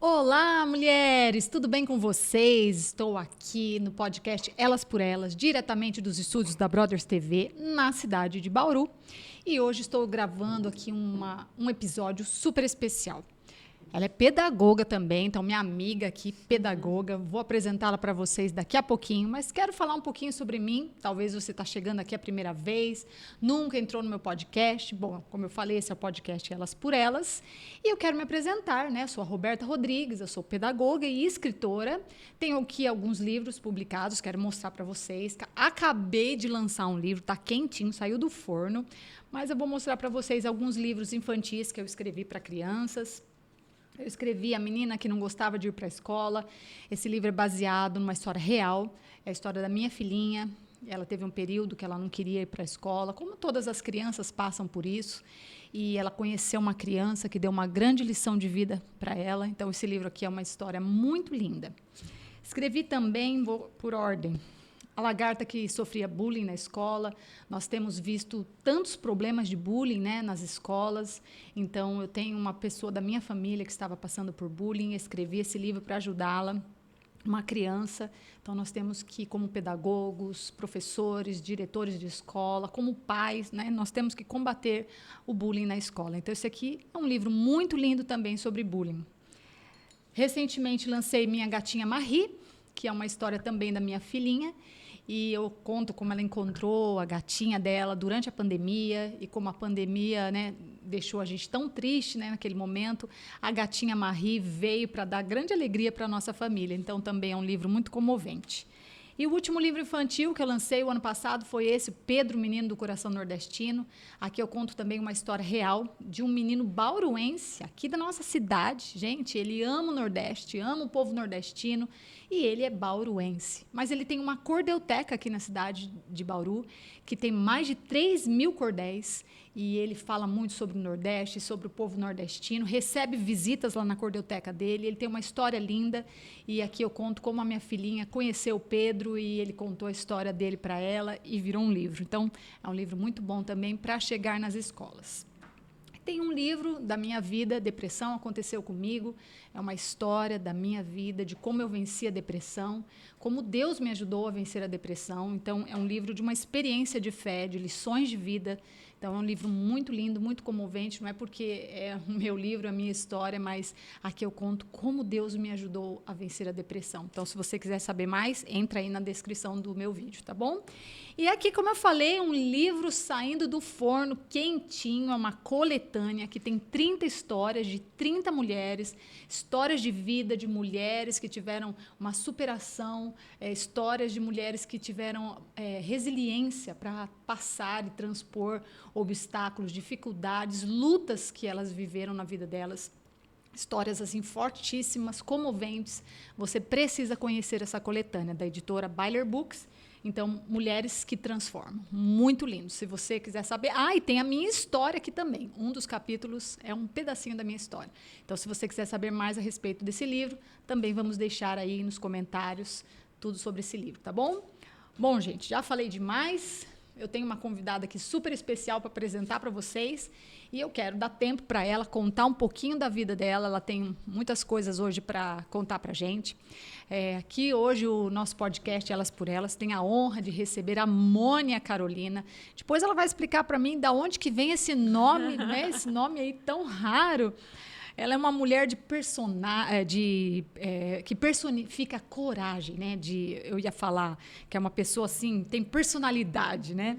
Olá, mulheres! Tudo bem com vocês? Estou aqui no podcast Elas por Elas, diretamente dos estúdios da Brothers TV, na cidade de Bauru. E hoje estou gravando aqui um episódio super especial. Ela é pedagoga também, então minha amiga aqui, pedagoga. Vou apresentá-la para vocês daqui a pouquinho, mas quero falar um pouquinho sobre mim. Talvez você está chegando aqui a primeira vez, nunca entrou no meu podcast. Bom, como eu falei, esse é o podcast Elas por Elas. E eu quero me apresentar, né? Sou a Roberta Rodrigues, eu sou pedagoga e escritora. Tenho aqui alguns livros publicados, quero mostrar para vocês. Acabei de lançar um livro, está quentinho, saiu do forno, mas eu vou mostrar para vocês alguns livros infantis que eu escrevi para crianças. Eu escrevi A Menina que Não Gostava de Ir para a Escola. Esse livro é baseado numa história real. É a história da minha filhinha. Ela teve um período que ela não queria ir para a escola, como todas as crianças passam por isso. E ela conheceu uma criança que deu uma grande lição de vida para ela. Então, esse livro aqui é uma história muito linda. Escrevi também, vou por ordem, A Lagarta que Sofria Bullying na Escola. Nós temos visto tantos problemas de bullying, né, nas escolas. Então, eu tenho uma pessoa da minha família que estava passando por bullying. Escrevi esse livro para ajudá-la, uma criança. Então, nós temos que, como pedagogos, professores, diretores de escola, como pais, né, nós temos que combater o bullying na escola. Então, esse aqui é um livro muito lindo também sobre bullying. Recentemente, lancei Minha Gatinha Marie, que é uma história também da minha filhinha. E eu conto como ela encontrou a gatinha dela durante a pandemia e como a pandemia, né, deixou a gente tão triste, né, naquele momento. A gatinha Marie veio para dar grande alegria para a nossa família. Então, também é um livro muito comovente. E o último livro infantil que eu lancei o ano passado foi esse, Pedro, Menino do Coração Nordestino. Aqui eu conto também uma história real de um menino bauruense, aqui da nossa cidade. Gente, ele ama o Nordeste, ama o povo nordestino e ele é bauruense. Mas ele tem uma cordel-teca aqui na cidade de Bauru, que tem mais de 3.000 cordéis. E ele fala muito sobre o Nordeste, sobre o povo nordestino, recebe visitas lá na cordel-teca dele, ele tem uma história linda, e aqui eu conto como a minha filhinha conheceu o Pedro e ele contou a história dele para ela e virou um livro. Então, é um livro muito bom também para chegar nas escolas. Tem um livro da minha vida, Depressão Aconteceu Comigo, é uma história da minha vida, de como eu venci a depressão, como Deus me ajudou a vencer a depressão. Então, é um livro de uma experiência de fé, de lições de vida. Então, é um livro muito lindo, muito comovente. Não é porque é o meu livro, a minha história, mas aqui eu conto como Deus me ajudou a vencer a depressão. Então, se você quiser saber mais, entra aí na descrição do meu vídeo, tá bom? E aqui, como eu falei, um livro saindo do forno, quentinho, é uma coletânea que tem 30 histórias de 30 mulheres, histórias de vida de mulheres que tiveram uma superação, histórias de mulheres que tiveram resiliência para passar e transpor obstáculos, dificuldades, lutas que elas viveram na vida delas. Histórias assim fortíssimas, comoventes. Você precisa conhecer essa coletânea da editora Byler Books. Então, Mulheres que Transformam. Muito lindo. Se você quiser saber. Ah, e tem a minha história aqui também. Um dos capítulos é um pedacinho da minha história. Então, se você quiser saber mais a respeito desse livro, também vamos deixar aí nos comentários tudo sobre esse livro, tá bom? Bom, gente, já falei demais. Eu tenho uma convidada aqui super especial para apresentar para vocês e eu quero dar tempo para ela contar um pouquinho da vida dela. Ela tem muitas coisas hoje para contar para a gente. Aqui hoje o nosso podcast Elas por Elas tem a honra de receber a Mônia Carolina. Depois ela vai explicar para mim da onde que vem esse nome, né? Esse nome aí tão raro. Ela é uma mulher que personifica coragem, né? Eu ia falar que é uma pessoa assim, tem personalidade, né?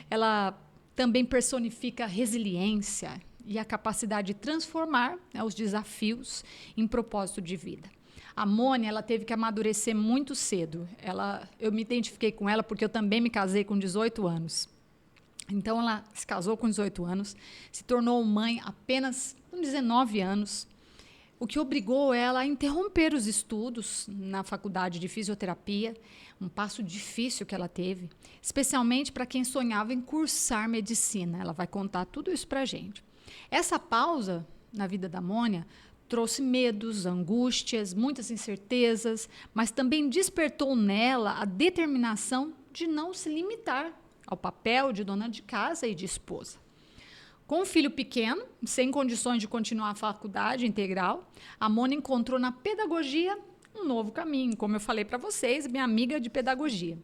Ela também personifica resiliência e a capacidade de transformar, né, os desafios em propósito de vida. A Mônia, ela teve que amadurecer muito cedo. Eu me identifiquei com ela porque eu também me casei com 18 anos. Então, ela se casou com 18 anos, se tornou mãe apenas com 19 anos, o que obrigou ela a interromper os estudos na faculdade de fisioterapia, um passo difícil que ela teve, especialmente para quem sonhava em cursar medicina. Ela vai contar tudo isso para a gente. Essa pausa na vida da Mônia trouxe medos, angústias, muitas incertezas, mas também despertou nela a determinação de não se limitar ao papel de dona de casa e de esposa. Com um filho pequeno, sem condições de continuar a faculdade integral, a Mônia encontrou na pedagogia um novo caminho, como eu falei para vocês, minha amiga de pedagogia.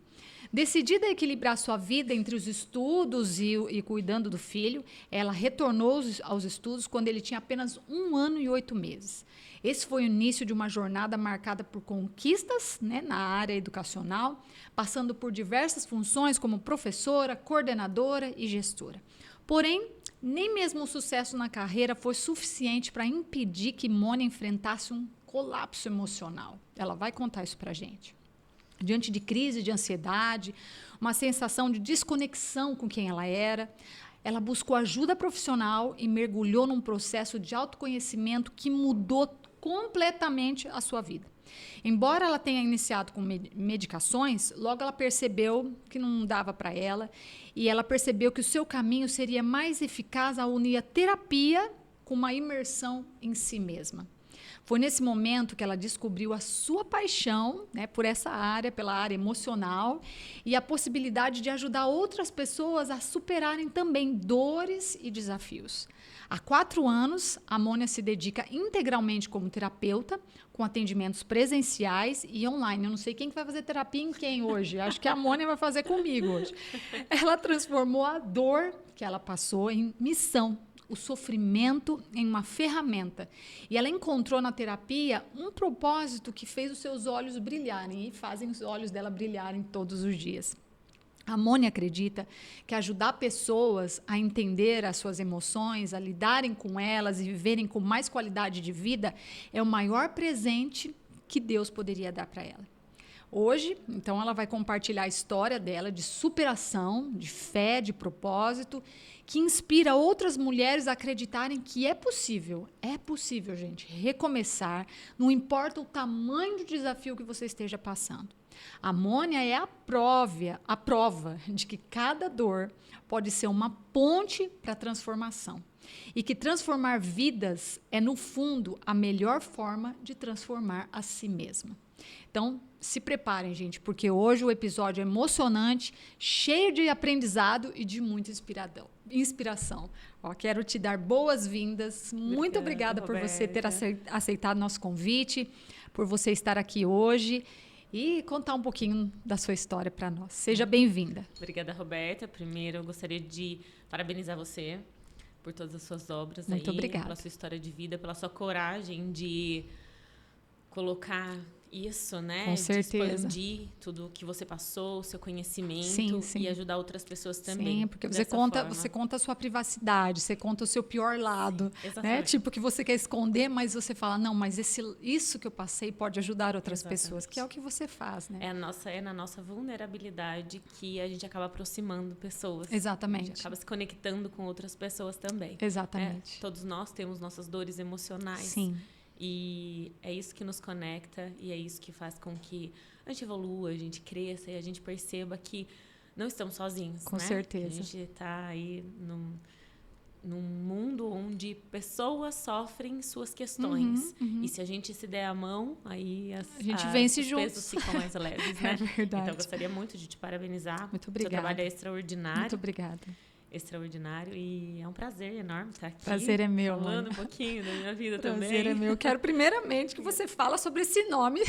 Decidida a equilibrar sua vida entre os estudos e cuidando do filho, ela retornou aos estudos quando ele tinha apenas 1 ano e 8 meses. Esse foi o início de uma jornada marcada por conquistas, né, na área educacional, passando por diversas funções como professora, coordenadora e gestora. Porém, nem mesmo o sucesso na carreira foi suficiente para impedir que Mônia enfrentasse um colapso emocional. Ela vai contar isso para a gente. Diante de crise de ansiedade, uma sensação de desconexão com quem ela era, ela buscou ajuda profissional e mergulhou num processo de autoconhecimento que mudou completamente a sua vida. Embora ela tenha iniciado com medicações, logo ela percebeu que não dava para ela e ela percebeu que o seu caminho seria mais eficaz ao unir a terapia com uma imersão em si mesma. Foi nesse momento que ela descobriu a sua paixão, né, por essa área, pela área emocional, e a possibilidade de ajudar outras pessoas a superarem também dores e desafios. Há 4 anos, a Mônia se dedica integralmente como terapeuta, com atendimentos presenciais e online. Eu não sei quem que vai fazer terapia em quem hoje. Acho que a Mônia vai fazer comigo hoje. Ela transformou a dor que ela passou em missão, o sofrimento em uma ferramenta. E ela encontrou na terapia um propósito que fez os seus olhos brilharem e fazem os olhos dela brilharem todos os dias. A Mônia acredita que ajudar pessoas a entender as suas emoções, a lidarem com elas e viverem com mais qualidade de vida é o maior presente que Deus poderia dar para ela. Hoje, então, ela vai compartilhar a história dela de superação, de fé, de propósito, que inspira outras mulheres a acreditarem que é possível, gente, recomeçar, não importa o tamanho do desafio que você esteja passando. A Mônia é a prova de que cada dor pode ser uma ponte para a transformação. E que transformar vidas é, no fundo, a melhor forma de transformar a si mesma. Então, se preparem, gente, porque hoje o episódio é emocionante, cheio de aprendizado e de muita inspiração. Ó, quero te dar boas-vindas. Muito obrigada por você ter aceitado nosso convite, por você estar aqui hoje e contar um pouquinho da sua história para nós. Seja bem-vinda. Obrigada, Roberta. Primeiro, eu gostaria de parabenizar você por todas as suas obras. Muito obrigada. Pela sua história de vida, pela sua coragem de colocar isso, né? Com certeza. De expandir tudo o que você passou, o seu conhecimento, sim. e ajudar outras pessoas também. Sim, porque você conta a sua privacidade, você conta o seu pior lado, né? Tipo, que você quer esconder, mas você fala, não, mas isso que eu passei pode ajudar outras pessoas, que é o que você faz, né? É na nossa vulnerabilidade que a gente acaba aproximando pessoas. Exatamente. A gente acaba se conectando com outras pessoas também. Exatamente. Todos nós temos nossas dores emocionais. Sim. E é isso que nos conecta e é isso que faz com que a gente evolua, a gente cresça e a gente perceba que não estamos sozinhos. Com né? certeza. Que a gente está aí num mundo onde pessoas sofrem suas questões. E se a gente se der a mão, aí a gente vence os juntos. pesos ficam mais leves, né? É verdade. Então, eu gostaria muito de te parabenizar. Muito obrigada. Seu trabalho é extraordinário. Muito obrigada. Extraordinário e é um prazer enorme estar aqui. Prazer é meu, falando um pouquinho da minha vida prazer também. Prazer é meu. Eu quero primeiramente que você fala sobre esse nome,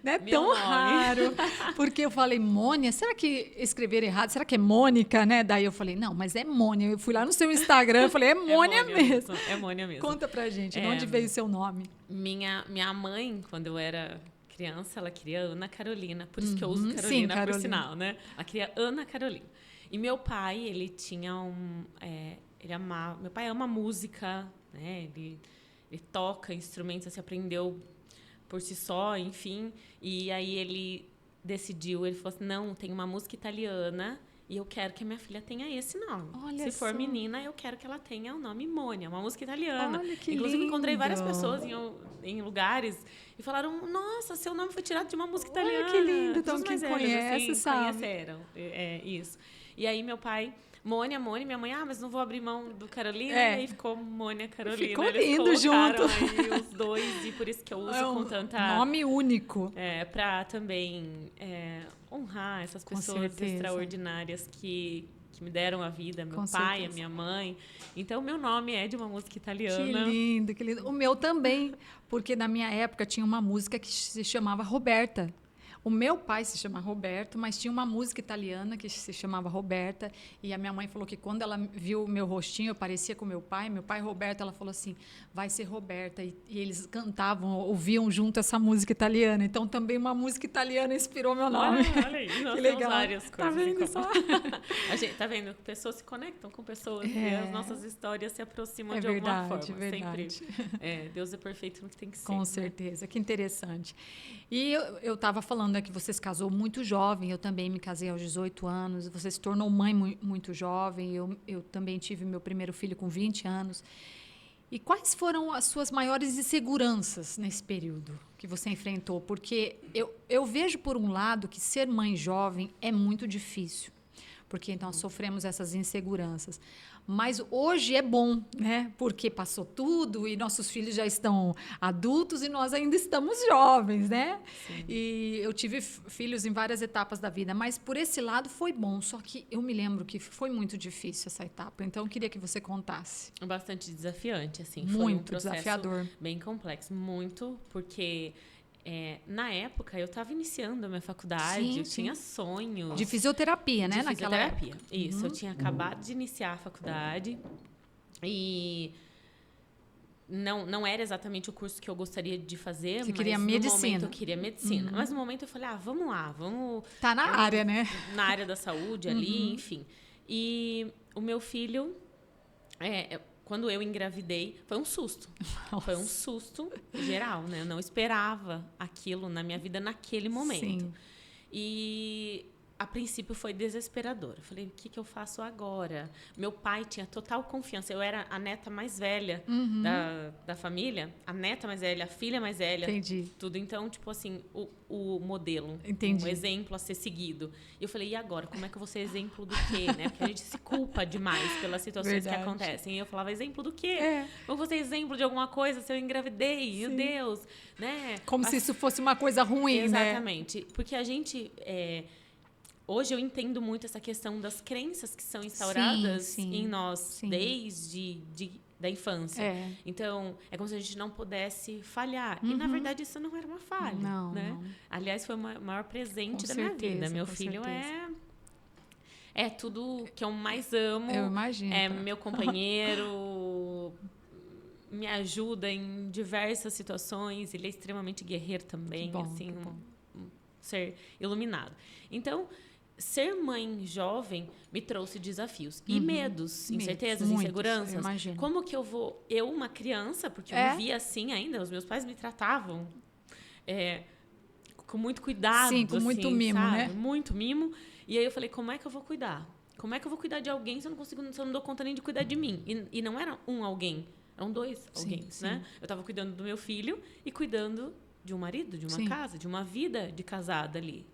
né, tão raro, porque eu falei Mônia, será que escreveram errado? Será que é Mônica, né? Daí eu falei, não, mas é Mônia. Eu fui lá no seu Instagram, eu falei, é Mônia mesmo. É Mônia mesmo. Conta pra gente, de onde veio o seu nome? Minha mãe, quando eu era criança, ela queria Ana Carolina, por isso que eu uso Carolina, Carolina. por sinal, né? Ela queria Ana Carolina. E meu pai, ele tinha meu pai ama música, né? Ele toca instrumentos, assim, aprendeu por si só, enfim. E aí ele decidiu, ele falou assim, não, tem uma música italiana e eu quero que a minha filha tenha esse nome. Olha Se for só. menina, eu quero que ela tenha o nome Mônia, uma música italiana. Olha que Inclusive, lindo. encontrei várias pessoas em lugares e falaram, nossa, seu nome foi tirado de uma música italiana. Olha que lindo. Então, Todos quem mais velhos, conhece, sabe. Conheceram. Isso. E aí, meu pai, Mônia, minha mãe, mas não vou abrir mão do Carolina. E aí ficou Mônia Carolina. Ficou Eles lindo colocaram junto. aí os dois, e por isso que eu uso com tanta... Nome único. Para também honrar essas pessoas extraordinárias que que me deram a vida, meu Com pai, certeza. a minha mãe. Então, meu nome é de uma música Que italiana. lindo, que lindo. O meu também, porque na minha época tinha uma música que se chamava Roberta. O meu pai se chama Roberto, mas tinha uma música italiana que se chamava Roberta. E a minha mãe falou que quando ela viu o meu rostinho, eu parecia com meu pai Roberto, ela falou assim, vai ser Roberta. E eles cantavam, ouviam junto essa música italiana. Então também uma música italiana inspirou meu nome. Olha aí, nós Que temos legal. várias Tá coisas em vendo comum. só? A gente tá vendo que pessoas se conectam com pessoas e É. as nossas histórias se aproximam É de alguma verdade, forma. verdade. Sempre. Deus é perfeito no que tem que ser. Com né? certeza, que interessante. E eu estava falando que você se casou muito jovem, eu também me casei aos 18 anos, você se tornou mãe muito jovem, eu também tive meu primeiro filho com 20 anos. E quais foram as suas maiores inseguranças nesse período que você enfrentou? Porque eu vejo, por um lado, que ser mãe jovem é muito difícil, porque nós sofremos essas inseguranças. Mas hoje é bom, né? Porque passou tudo e nossos filhos já estão adultos e nós ainda estamos jovens, né? Sim. E eu tive filhos em várias etapas da vida, mas por esse lado foi bom. Só que eu me lembro que foi muito difícil essa etapa. Então eu queria que você contasse. Bastante desafiante, assim. Foi um Muito processo desafiador. bem complexo. Muito, porque na época eu estava iniciando a minha faculdade, Sim, eu sim. tinha sonhos. De fisioterapia, né? De Naquela época. fisioterapia. Isso, eu tinha acabado de iniciar a faculdade e não era exatamente o curso que eu gostaria de fazer, Você mas queria no medicina. momento eu queria medicina. Mas no momento eu falei, vamos lá, vamos Tá na área, né? na área da saúde ali, enfim. E o meu filho, quando eu engravidei, foi um susto. Foi um susto geral, né? Eu não esperava aquilo na minha vida naquele momento. Sim. E a princípio foi desesperador. Eu falei, o que eu faço agora? Meu pai tinha total confiança. Eu era a neta mais velha da família, a neta mais velha, a filha mais velha. Entendi. Tudo. Então, tipo assim, o modelo, Entendi. um exemplo a ser seguido. E eu falei, e agora? Como é que eu vou ser exemplo do quê? Né? Porque a gente se culpa demais pelas situações Verdade. que acontecem. E eu falava, exemplo do quê? É. Eu vou ser exemplo de alguma coisa se eu engravidei? Meu Deus! Né? Como se isso fosse uma coisa ruim, né? Exatamente. Porque a gente... Hoje eu entendo muito essa questão das crenças que são instauradas Sim, em nós sim. desde da infância. É. Então, é como se a gente não pudesse falhar. E, na verdade, isso não era uma falha. Não, né? não. Aliás, foi o maior presente Com da minha certeza, vida. Meu com filho certeza. é tudo que eu mais amo. Eu imagino. É meu companheiro, me ajuda em diversas situações. Ele é extremamente guerreiro também. Que bom, assim, que bom. um ser iluminado. Então, ser mãe jovem me trouxe desafios e medos, incertezas, muitos, inseguranças. eu imagino. Como que eu vou... Eu, uma criança, porque eu me via assim ainda, os meus pais me tratavam com muito cuidado. Sim, com muito assim, mimo, sabe? né? Muito mimo. E aí eu falei, como é que eu vou cuidar? Como é que eu vou cuidar de alguém se eu não dou conta nem de cuidar de mim? E não era um alguém, eram dois alguém, né? Eu estava cuidando do meu filho e cuidando de um marido, de uma casa, de uma vida de casada ali.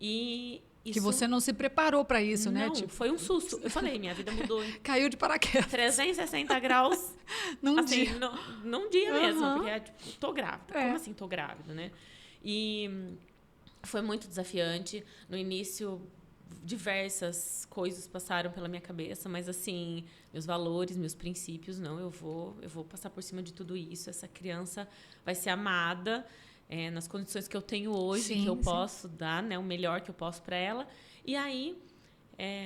E isso, que você não se preparou para isso, né? Não, Tipo, foi um susto. Eu falei, minha vida mudou em caiu de paraquedas. 360 graus. Num assim, dia. Num dia mesmo. Porque tipo, tô grávida. É. Como assim tô grávida, né? E foi muito desafiante. No início, diversas coisas passaram pela minha cabeça, mas assim, meus valores, meus princípios, não, eu vou passar por cima de tudo isso. Essa criança vai ser amada nas condições que eu tenho hoje, que eu posso dar, né, o melhor que eu posso para ela. E aí,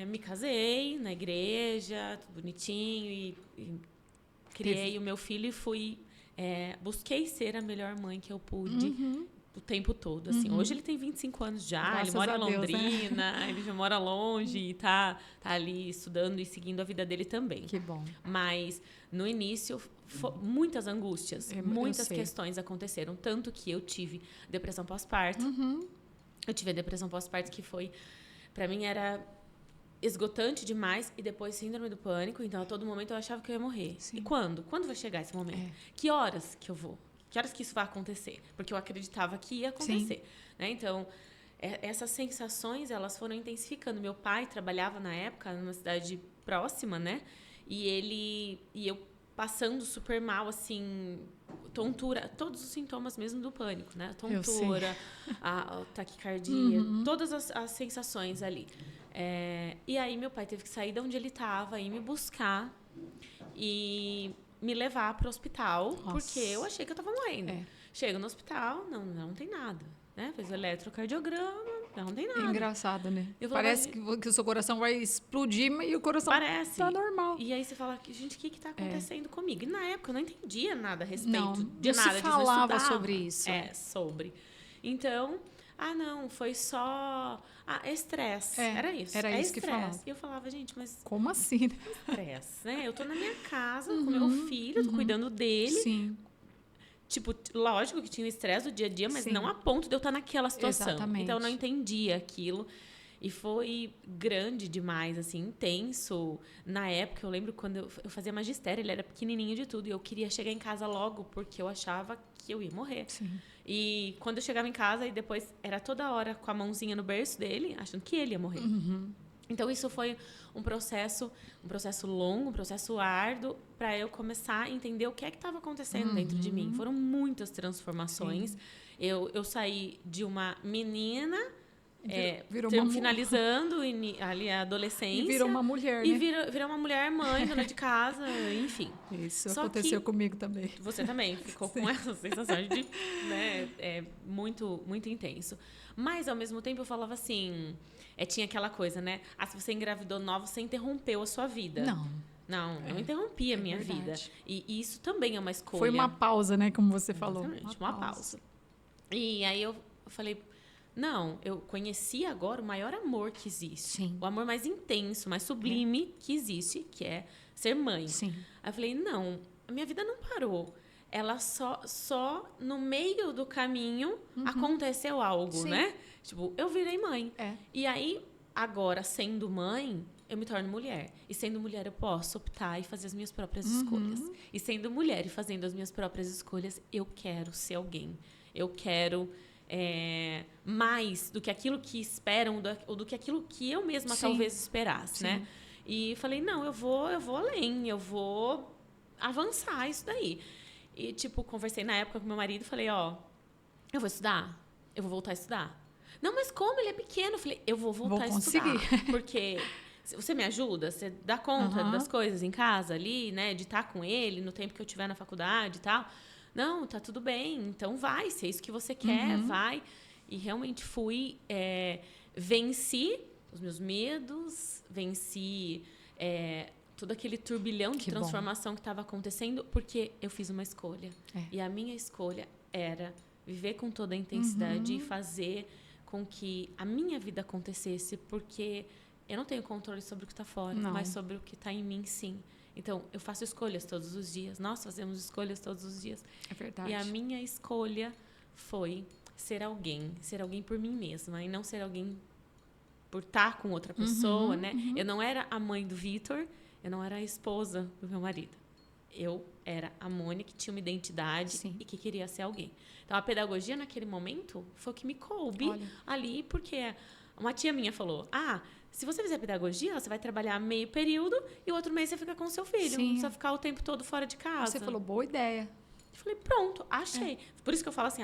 me casei na igreja, tudo bonitinho, e criei o meu filho e fui... busquei ser a melhor mãe que eu pude o tempo todo. Assim. Hoje ele tem 25 anos já, Graças ele mora em a Deus, Londrina, né? Ele já mora longe e tá ali estudando e seguindo a vida dele também. Que bom. Mas, no início, muitas angústias, muitas questões aconteceram. Tanto que eu tive depressão pós-parto. Eu tive a depressão pós-parto que foi... Para mim, era esgotante demais. E depois, síndrome do pânico. Então, a todo momento, eu achava que eu ia morrer. Sim. E quando? Quando vai chegar esse momento? Que horas que eu vou? Que horas que isso vai acontecer? Porque eu acreditava que ia acontecer. Né? Então, essas sensações, elas foram intensificando. Meu pai trabalhava, na época, numa cidade próxima, né? E eu passando super mal, assim, tontura, todos os sintomas mesmo do pânico, né? Tontura, a taquicardia, todas as sensações ali. E aí meu pai teve que sair de onde ele estava, ir me buscar e me levar para o hospital, porque eu achei que eu estava morrendo. Chego no hospital, não tem nada. Né? Fez o eletrocardiograma, não tem nada. É engraçado, né? Parece que o seu coração vai explodir e o coração tá normal. E aí você fala, gente, o que está acontecendo comigo? E na época eu não entendia nada a respeito não de nada. Se falava sobre isso. Sobre. Então, não, foi só... estresse. Era isso. Era isso que falava. E eu falava, gente, mas... Como assim? Estresse, né? Eu tô na minha casa com meu filho, tô cuidando dele. Sim. Tipo, lógico que tinha o estresse do dia a dia, mas não a ponto de eu estar naquela situação. Exatamente. Então, eu não entendia aquilo. E foi grande demais, assim, intenso. Na época, eu lembro quando eu fazia magistério, ele era pequenininho de tudo. E eu queria chegar em casa logo, porque eu achava que eu ia morrer. Sim. E quando eu chegava em casa, e depois era toda hora com a mãozinha no berço dele, achando que ele ia morrer. Então, isso foi um processo longo, um processo árduo, para eu começar a entender o que é que estava acontecendo dentro de mim. Foram muitas transformações. Eu saí de uma menina, finalizando ali a adolescência. E virou uma mulher, e virou uma mulher mãe, dona de casa, enfim. Isso aconteceu comigo também. Você também ficou com essa sensação de... Né, muito, muito intenso. Mas, ao mesmo tempo, eu falava assim... tinha aquela coisa, né? Se você engravidou nova, você interrompeu a sua vida. Não, eu interrompi a minha vida. E isso também é uma escolha. Foi uma pausa, né? Como você falou. Exatamente, uma pausa. E aí eu falei... Não, eu conheci agora o maior amor que existe. Sim. O amor mais intenso, mais sublime que existe, que é ser mãe. Sim. Aí eu falei, não, a minha vida não parou. Ela só no meio do caminho aconteceu algo, né? Tipo, eu virei mãe. E aí, agora, sendo mãe, eu me torno mulher. E sendo mulher, eu posso optar e fazer as minhas próprias escolhas. E sendo mulher e fazendo as minhas próprias escolhas, eu quero ser alguém. Eu quero... mais do que aquilo que esperam ou do que aquilo que eu mesma talvez esperasse, né? E falei, não, eu vou além, eu vou avançar isso daí. E, tipo, conversei na época com meu marido e falei, eu vou estudar, eu vou voltar a estudar. Não, mas como? Ele é pequeno. Eu falei, eu vou voltar a estudar. Porque você me ajuda, você dá conta das coisas em casa ali, né? De estar com ele no tempo que eu estiver na faculdade e tal. Não, tá tudo bem, então vai, se é isso que você quer, vai. E realmente fui, venci os meus medos, venci todo aquele turbilhão de transformação que estava acontecendo, porque eu fiz uma escolha. E a minha escolha era viver com toda a intensidade e fazer com que a minha vida acontecesse, porque eu não tenho controle sobre o que está fora, mas sobre o que está em mim, sim. Então, eu faço escolhas todos os dias. Nós fazemos escolhas todos os dias. É verdade. E a minha escolha foi ser alguém por mim mesma. E não ser alguém por estar com outra pessoa, né? Eu não era a mãe do Vitor, eu não era a esposa do meu marido. Eu era a Mônica, que tinha uma identidade e que queria ser alguém. Então, a pedagogia, naquele momento, foi o que me coube ali, porque uma tia minha falou, se você fizer pedagogia, você vai trabalhar meio período e o outro mês você fica com o seu filho. Não precisa ficar o tempo todo fora de casa. Você falou, boa ideia. Eu falei, pronto, achei. Por isso que eu falo assim,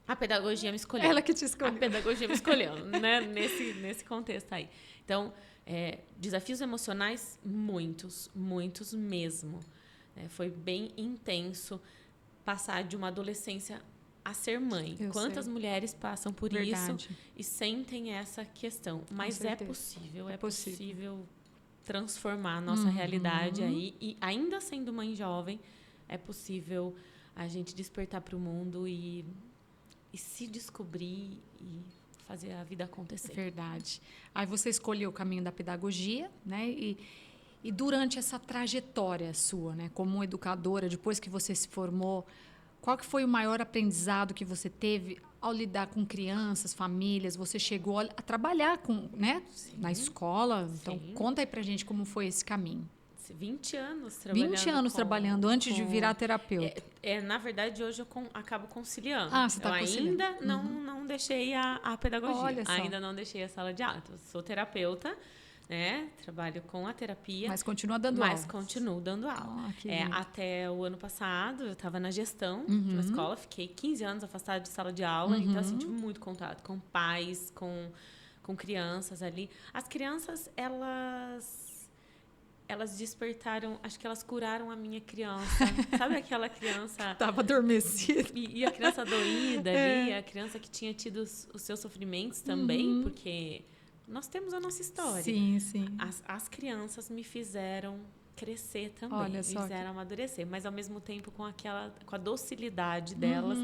a pedagogia me escolheu. Ela que te escolheu. A pedagogia me escolheu, né? Nesse contexto aí. Então, desafios emocionais, muitos, muitos mesmo. Foi bem intenso passar de uma adolescência a ser mãe. Quantas mulheres passam por isso e sentem essa questão. Mas é possível transformar a nossa realidade aí. E ainda sendo mãe jovem, é possível a gente despertar para o mundo e se descobrir e fazer a vida acontecer. Verdade. Aí você escolheu o caminho da pedagogia, né? E durante essa trajetória sua, né, como educadora, depois que você se formou, qual que foi o maior aprendizado que você teve ao lidar com crianças, famílias? Você chegou a trabalhar né, na escola. Então, conta aí pra gente como foi esse caminho. 20 anos trabalhando. 20 anos trabalhando antes de virar terapeuta. Na verdade, hoje eu acabo conciliando. Você está conciliando. Ainda não deixei a pedagogia. Olha só. Ainda não deixei a sala de aula. Eu sou terapeuta, né? Trabalho com a terapia. Mas continua dando aula. Mas continuo dando aula. Que lindo. Até o ano passado, eu estava na gestão de uma escola. Fiquei 15 anos afastada de sala de aula. Então, assim, tive muito contato com pais, com com crianças ali. As crianças, elas despertaram, acho que elas curaram a minha criança. Sabe aquela criança... Tava adormecida. E a criança doída ali, a criança que tinha tido os seus sofrimentos também, porque nós temos a nossa história. Sim, sim. As crianças me fizeram crescer também, Olha me só fizeram amadurecer, mas ao mesmo tempo com a docilidade delas,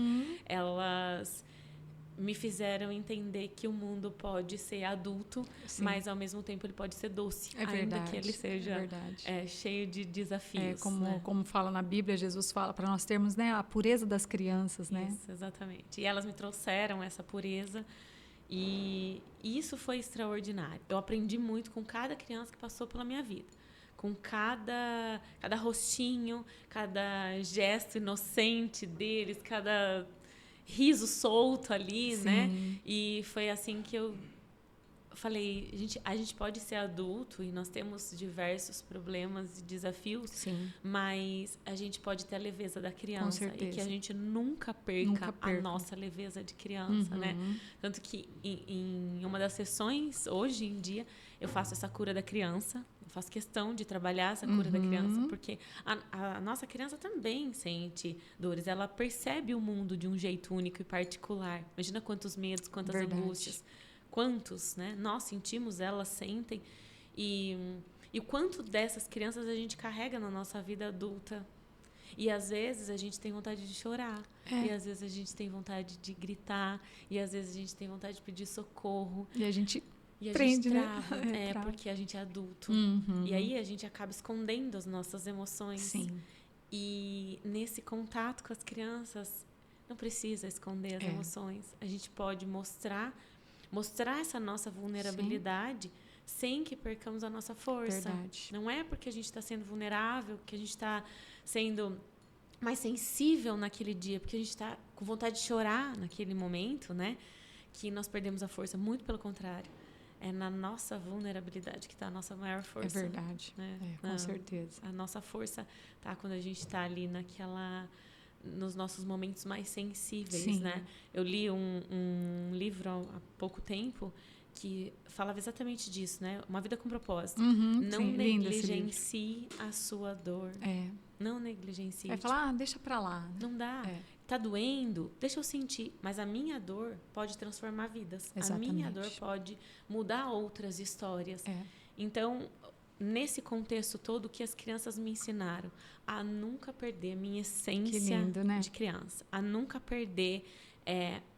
elas me fizeram entender que o mundo pode ser adulto, mas ao mesmo tempo ele pode ser doce, ainda que ele seja cheio de desafios. Como fala na Bíblia, Jesus fala para nós termos, né, a pureza das crianças, né? Isso, exatamente. E elas me trouxeram essa pureza e isso foi extraordinário. Eu aprendi muito com cada criança que passou pela minha vida. Com cada rostinho, cada gesto inocente deles, cada riso solto ali, né? E foi assim que eu falei, a gente pode ser adulto e nós temos diversos problemas e desafios, mas a gente pode ter a leveza da criança e que a gente nunca perca a nossa leveza de criança, né? Tanto que em uma das sessões, hoje em dia, eu faço essa cura da criança. Eu faço questão de trabalhar essa cura da criança, porque a nossa criança também sente dores. Ela percebe o mundo de um jeito único e particular. Imagina quantos medos, quantas angústias. Quantos, né? Nós sentimos, elas sentem. E o quanto dessas crianças a gente carrega na nossa vida adulta. E às vezes a gente tem vontade de chorar. E às vezes a gente tem vontade de gritar. E às vezes a gente tem vontade de pedir socorro. E a gente prende, gente trava, né? Porque a gente é adulto. E aí a gente acaba escondendo as nossas emoções. Sim. E nesse contato com as crianças, não precisa esconder as emoções. A gente pode mostrar essa nossa vulnerabilidade sem que percamos a nossa força. Verdade. Não é porque a gente está sendo vulnerável, que a gente está sendo mais sensível naquele dia, porque a gente está com vontade de chorar naquele momento, né? Que nós perdemos a força. Muito pelo contrário. É na nossa vulnerabilidade que está a nossa maior força. É verdade. Né? Com certeza. A nossa força tá quando a gente está ali nos nossos momentos mais sensíveis, né? Eu li um livro há pouco tempo que falava exatamente disso, né? Uma vida com propósito. Não negligencie a sua dor. Não negligencie. É falar, deixa pra lá. Não dá. Tá doendo? Deixa eu sentir. Mas a minha dor pode transformar vidas. Exatamente. A minha dor pode mudar outras histórias. Então, nesse contexto todo, o que as crianças me ensinaram? A nunca perder a minha essência de criança. A nunca perder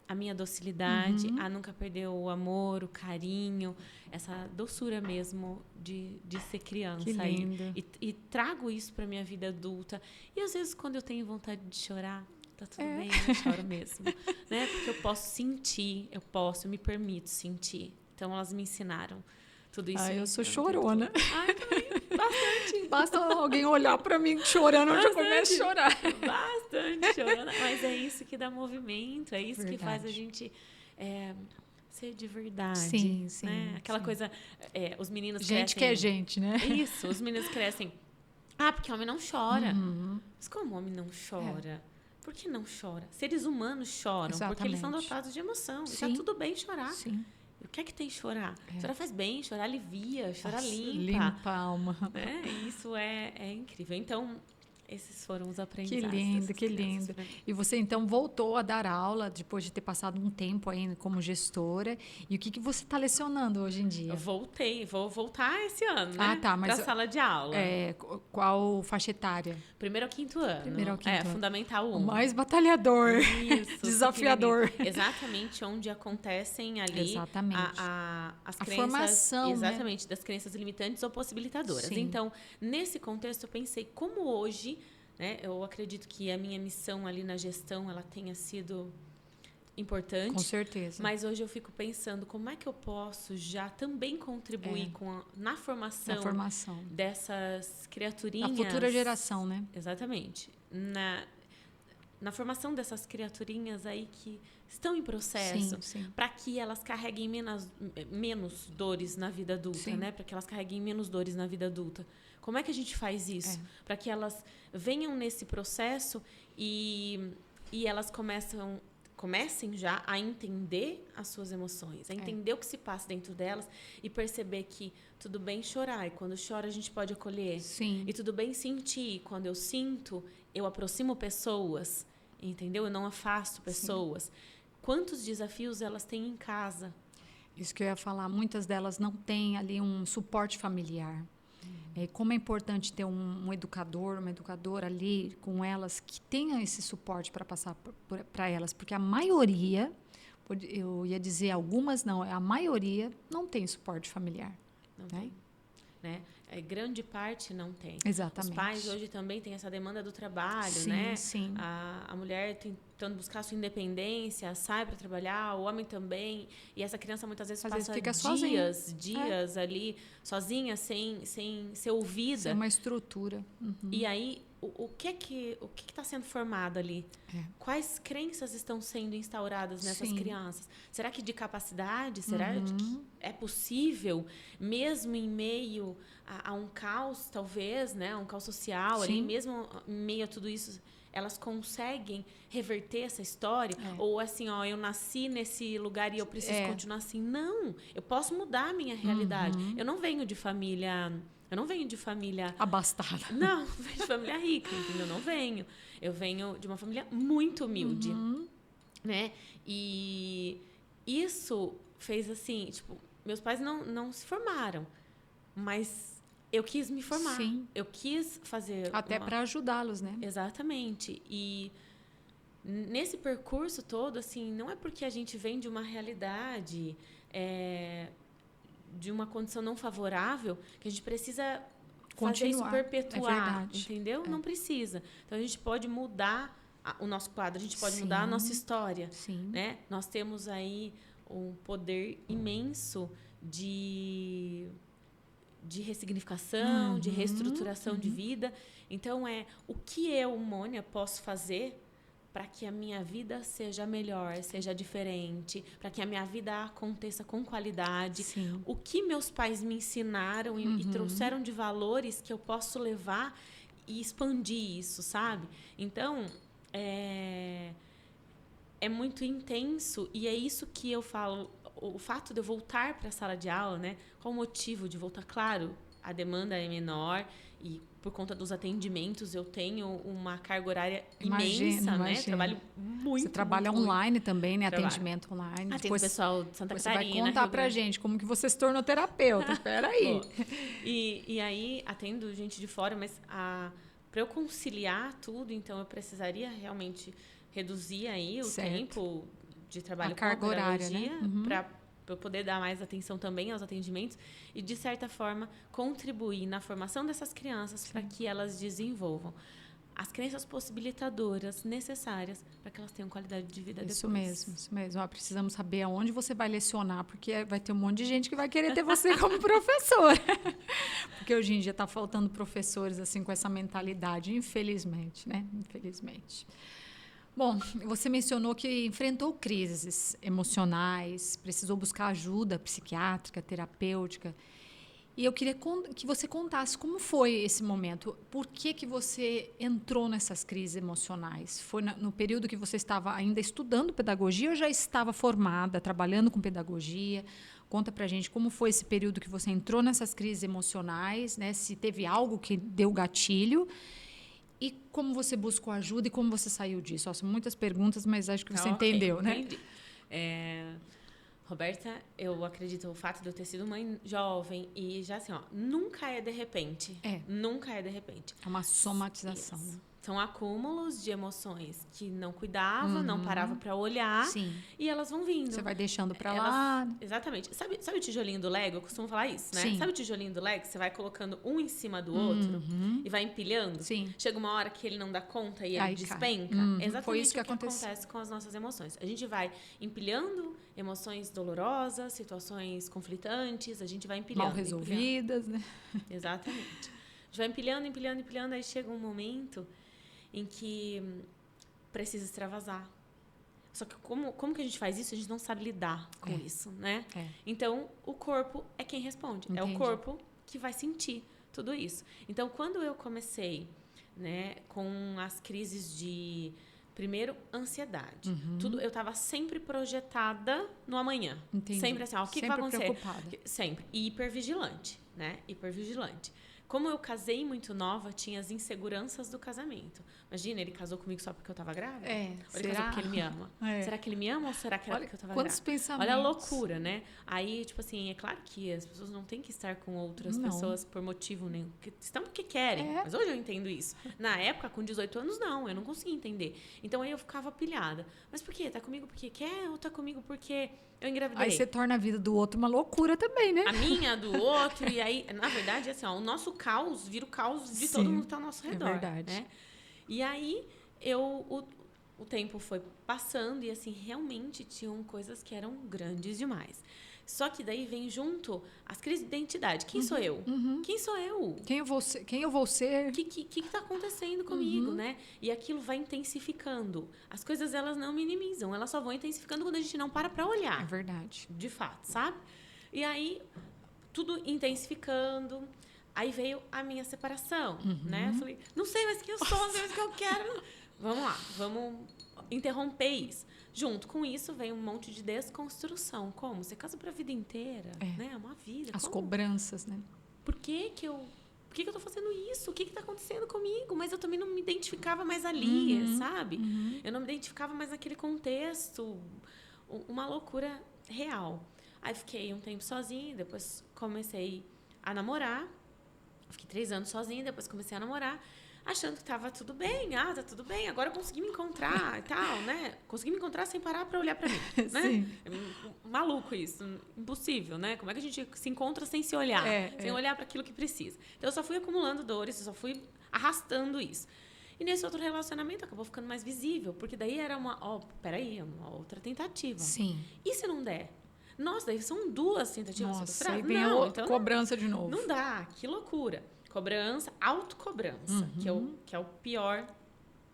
a minha docilidade, a nunca perder o amor, o carinho, essa doçura mesmo de ser criança. Que lindo. E trago isso para minha vida adulta. E às vezes, quando eu tenho vontade de chorar, tá tudo bem, eu choro mesmo. Né? Porque eu posso sentir, eu me permito sentir. Então, elas me ensinaram tudo isso. Eu sou chorona. Também, bastante. Basta alguém olhar pra mim chorando, eu já começo a chorar. Bastante chorona. Mas é isso que dá movimento, é isso que faz a gente ser de verdade. Sim. Né? Aquela coisa, os meninos gente crescem... que é gente, né? Isso, os meninos crescem... porque homem não chora. Mas como homem não chora? Por que não chora? Seres humanos choram, porque eles são dotados de emoção. Está tudo bem chorar. Sim. O que é que tem chorar? Chorar faz bem, chorar alivia, chorar limpa. Limpa a alma. Isso é incrível. Então, esses foram os aprendizados. Que lindo. E você, então, voltou a dar aula depois de ter passado um tempo aí como gestora. E o que você está lecionando hoje em dia? Eu vou voltar esse ano, né? Mas para a sala de aula. Qual faixa etária? Primeiro ao quinto ano. Primeiro ao quinto ano. Fundamental 1. O mais batalhador. Isso. Desafiador. Exatamente, onde acontecem ali as crenças, formação, exatamente, das crenças limitantes ou possibilitadoras. Então, nesse contexto, eu pensei como hoje, né, eu acredito que a minha missão ali na gestão ela tenha sido importante. Com certeza. Mas hoje eu fico pensando como é que eu posso já também contribuir na formação dessas criaturinhas. A futura geração, né? Exatamente. Na formação dessas criaturinhas aí que estão em processo, para que elas carreguem menos dores na vida adulta, né? Para que elas carreguem menos dores na vida adulta. Como é que a gente faz isso? Para que elas venham nesse processo e elas começam comecem já a entender as suas emoções, a entender o que se passa dentro delas e perceber que tudo bem chorar, e quando chora a gente pode acolher. Sim. E tudo bem sentir, e quando eu sinto, eu aproximo pessoas, entendeu? Eu não afasto pessoas. Sim. Quantos desafios elas têm em casa? Isso que eu ia falar, muitas delas não têm ali um suporte familiar. Como é importante ter um educador, uma educadora ali com elas que tenha esse suporte para passar para elas, porque a maioria, eu ia dizer algumas não, a maioria não tem suporte familiar. Não tem. Né? Grande parte não tem. Exatamente. Os pais hoje também têm essa demanda do trabalho, sim, né? Sim. A mulher tentando buscar a sua independência, sai para trabalhar, o homem também. E essa criança muitas vezes passa fica dias ali, sozinha, sem ser ouvida. Sem uma estrutura. Uhum. E aí, o que está sendo formado ali? Quais crenças estão sendo instauradas nessas crianças? Será que de capacidade? Será que é possível, mesmo em meio a um caos, talvez, né? Um caos social, ali, mesmo em meio a tudo isso, elas conseguem reverter essa história? Ou assim, ó, eu nasci nesse lugar e eu preciso continuar assim? Não, eu posso mudar a minha realidade. Eu não venho de família abastada. Não venho de família rica, entendeu? Não venho. Eu venho de uma família muito humilde, né? E isso fez assim, tipo, meus pais não se formaram, mas eu quis me formar. Sim. Eu quis fazer até para ajudá-los, né? Exatamente. E nesse percurso todo, assim, não é porque a gente vem de uma realidade de uma condição não favorável que a gente precisa fazer isso perpetuar, entendeu? Não precisa. Então, a gente pode mudar o nosso quadro, a gente pode mudar a nossa história. Sim. Né? Nós temos aí um poder imenso de ressignificação, de reestruturação de vida. Então, o que eu, Mônia, posso fazer para que a minha vida seja melhor, seja diferente, para que a minha vida aconteça com qualidade. Sim. O que meus pais me ensinaram e trouxeram de valores que eu posso levar e expandir isso, sabe? Então, é muito intenso e é isso que eu falo. O fato de eu voltar para a sala de aula, né? Qual o motivo de voltar? Claro, a demanda é menor e por conta dos atendimentos eu tenho uma carga horária imensa, né? Trabalho muito. Você trabalha muito, online também, né? Atendimento online. Atendo o pessoal de Santa Catarina. Você vai contar pra gente como que você se tornou terapeuta. Espera aí. E aí atendo gente de fora, mas para eu conciliar tudo, então eu precisaria realmente reduzir aí o tempo de trabalho com a carga horária, né? Para eu poder dar mais atenção também aos atendimentos e, de certa forma, contribuir na formação dessas crianças para que elas desenvolvam as crenças possibilitadoras necessárias para que elas tenham qualidade de vida depois. Isso mesmo. Ó, precisamos saber aonde você vai lecionar, porque vai ter um monte de gente que vai querer ter você como professor. Porque hoje em dia está faltando professores assim com essa mentalidade, infelizmente, né? Infelizmente. Bom, você mencionou que enfrentou crises emocionais, precisou buscar ajuda psiquiátrica, terapêutica. E eu queria que você contasse como foi esse momento. Por que você entrou nessas crises emocionais? Foi no período que você estava ainda estudando pedagogia ou já estava formada, trabalhando com pedagogia? Conta pra gente como foi esse período que você entrou nessas crises emocionais, né? Se teve algo que deu gatilho. E como você buscou ajuda e como você saiu disso? São muitas perguntas, mas acho que você entendeu, né? Entendi. Roberta, eu acredito o fato de eu ter sido mãe jovem e já assim, nunca é de repente. Nunca é de repente. É uma somatização. Né? São acúmulos de emoções que não cuidava, não parava para olhar. Sim. E elas vão vindo. Você vai deixando para lá. Exatamente. Sabe o tijolinho do Lego? Eu costumo falar isso, né? Sim. Sabe o tijolinho do Lego? Você vai colocando um em cima do outro e vai empilhando. Sim. Chega uma hora que ele não dá conta e ele despenca. Exatamente. Foi isso que acontece com as nossas emoções. A gente vai empilhando emoções dolorosas, situações conflitantes, a gente vai empilhando. Mal resolvidas, né? Exatamente. A gente vai empilhando, aí chega um momento em que precisa extravasar. Só que como que a gente faz isso? A gente não sabe lidar com isso, né? Então, o corpo é quem responde. Entendi. É o corpo que vai sentir tudo isso. Então, quando eu comecei, né, com as crises de Primeiro, ansiedade. Tudo, eu estava sempre projetada no amanhã. Entendi. Sempre assim, ó, o que vai acontecer? Preocupada. Sempre. E hipervigilante, né? Hipervigilante. Como eu casei muito nova, tinha as inseguranças do casamento. Imagina, ele casou comigo só porque eu estava grávida? Ou ele casou porque ele me ama? Será que ele me ama ou será que era porque eu estava grávida? Quantos pensamentos. Olha a loucura, né? Aí, tipo assim, é claro que as pessoas não têm que estar com outras pessoas por motivo nenhum. Estão porque querem. Mas hoje eu entendo isso. Na época, com 18 anos, não. Eu não conseguia entender. Então, aí eu ficava pilhada. Mas por quê? Tá comigo porque quer ou tá comigo porque eu engravidei? Aí você torna a vida do outro uma loucura também, né? A minha, do outro. E aí, na verdade, assim, ó, o nosso caos vira o caos de todo mundo que tá ao nosso redor. É verdade. Né? E aí, o tempo foi passando e, assim, realmente tinham coisas que eram grandes demais. Só que daí vem junto as crises de identidade. Quem sou eu? Quem sou eu? Quem eu vou ser? O que tá acontecendo comigo, né? E aquilo vai intensificando. As coisas, elas não minimizam. Elas só vão intensificando quando a gente não para olhar. É verdade. De fato, sabe? E aí, tudo intensificando. Aí veio a minha separação, né? Eu falei, não sei mais quem eu sou, não sei mais o que eu quero. Vamos lá, vamos interromper isso. Junto com isso, vem um monte de desconstrução. Como? Você casa pra vida inteira, né? É uma vida. As como? cobranças, né? Por que eu tô fazendo isso? O que tá acontecendo comigo? Mas eu também não me identificava mais ali, sabe? Eu não me identificava mais naquele contexto. Uma loucura real. Aí fiquei um tempo sozinha, depois comecei a namorar. Fiquei 3 anos sozinha, depois comecei a namorar, achando que tava tudo bem. Ah, tá tudo bem, agora eu consegui me encontrar e tal, né? Consegui me encontrar sem parar pra olhar pra mim, né? Sim. É maluco isso, impossível, né? Como é que a gente se encontra sem se olhar? Sem olhar para aquilo que precisa. Então, eu só fui acumulando dores, eu só fui arrastando isso. E nesse outro relacionamento acabou ficando mais visível, porque daí era uma outra tentativa. Sim. E se não der? Nossa, daí são 2 tentativas. Nossa, aí vem a cobrança de novo. Não dá, que loucura. Cobrança, autocobrança, que é o pior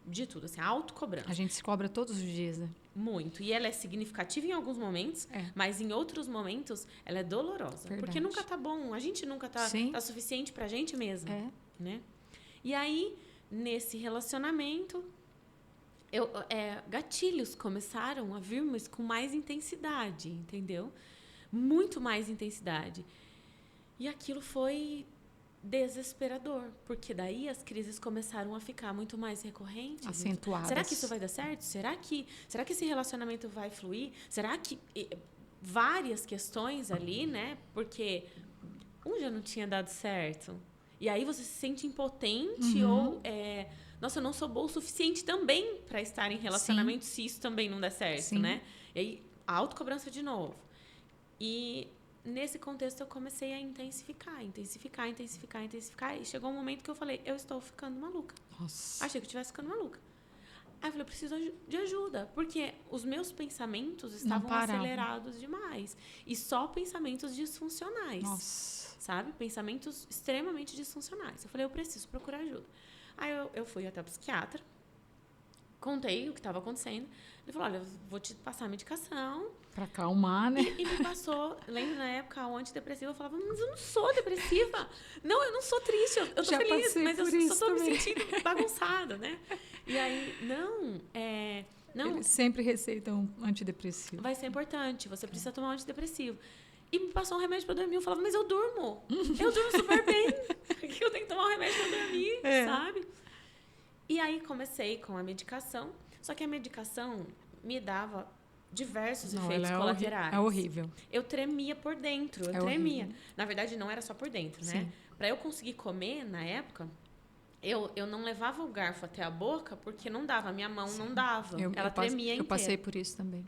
de tudo, assim, a autocobrança. A gente se cobra todos os dias, né? Muito. E ela é significativa em alguns momentos, mas em outros momentos ela é dolorosa. Verdade. Porque nunca tá bom, a gente nunca tá suficiente pra gente mesmo. Né? E aí, nesse relacionamento, gatilhos começaram a vir, mas com mais intensidade, entendeu? Muito mais intensidade. E aquilo foi desesperador, porque daí as crises começaram a ficar muito mais recorrentes. Acentuadas. Será que isso vai dar certo? Será que esse relacionamento vai fluir? Será que... Várias questões ali, né? Porque já não tinha dado certo. E aí você se sente impotente ou... Nossa, eu não sou boa o suficiente também para estar em relacionamento se isso também não der certo, né? E aí, a autocobrança de novo. E nesse contexto eu comecei a intensificar. E chegou um momento que eu falei, eu estou ficando maluca. Nossa. Achei que eu estivesse ficando maluca. Aí eu falei, eu preciso de ajuda. Porque os meus pensamentos estavam acelerados demais. E só pensamentos disfuncionais. Nossa. Sabe? Pensamentos extremamente disfuncionais. Eu falei, eu preciso procurar ajuda. Aí eu fui até o psiquiatra, contei o que estava acontecendo. Ele falou, olha, eu vou te passar a medicação. Pra acalmar, né? E me passou, lembro na época, o antidepressivo. Eu falava, mas eu não sou depressiva. Não, eu não sou triste, eu tô feliz, mas eu só tô me sentindo bagunçada, né? E aí, não. Eles sempre receitam antidepressivo. Vai ser importante, você precisa tomar um antidepressivo. E me passou um remédio pra dormir. Eu falava, mas eu durmo. Eu durmo super bem. Por que eu tenho que tomar um remédio pra dormir, sabe? E aí comecei com a medicação. Só que a medicação me dava diversos efeitos colaterais. É horrível. Eu tremia por dentro. Eu tremia. Horrível. Na verdade, não era só por dentro, né? Pra eu conseguir comer, na época, eu não levava o garfo até a boca porque não dava. A minha mão não dava. Ela tremia inteira. Eu passei por isso também.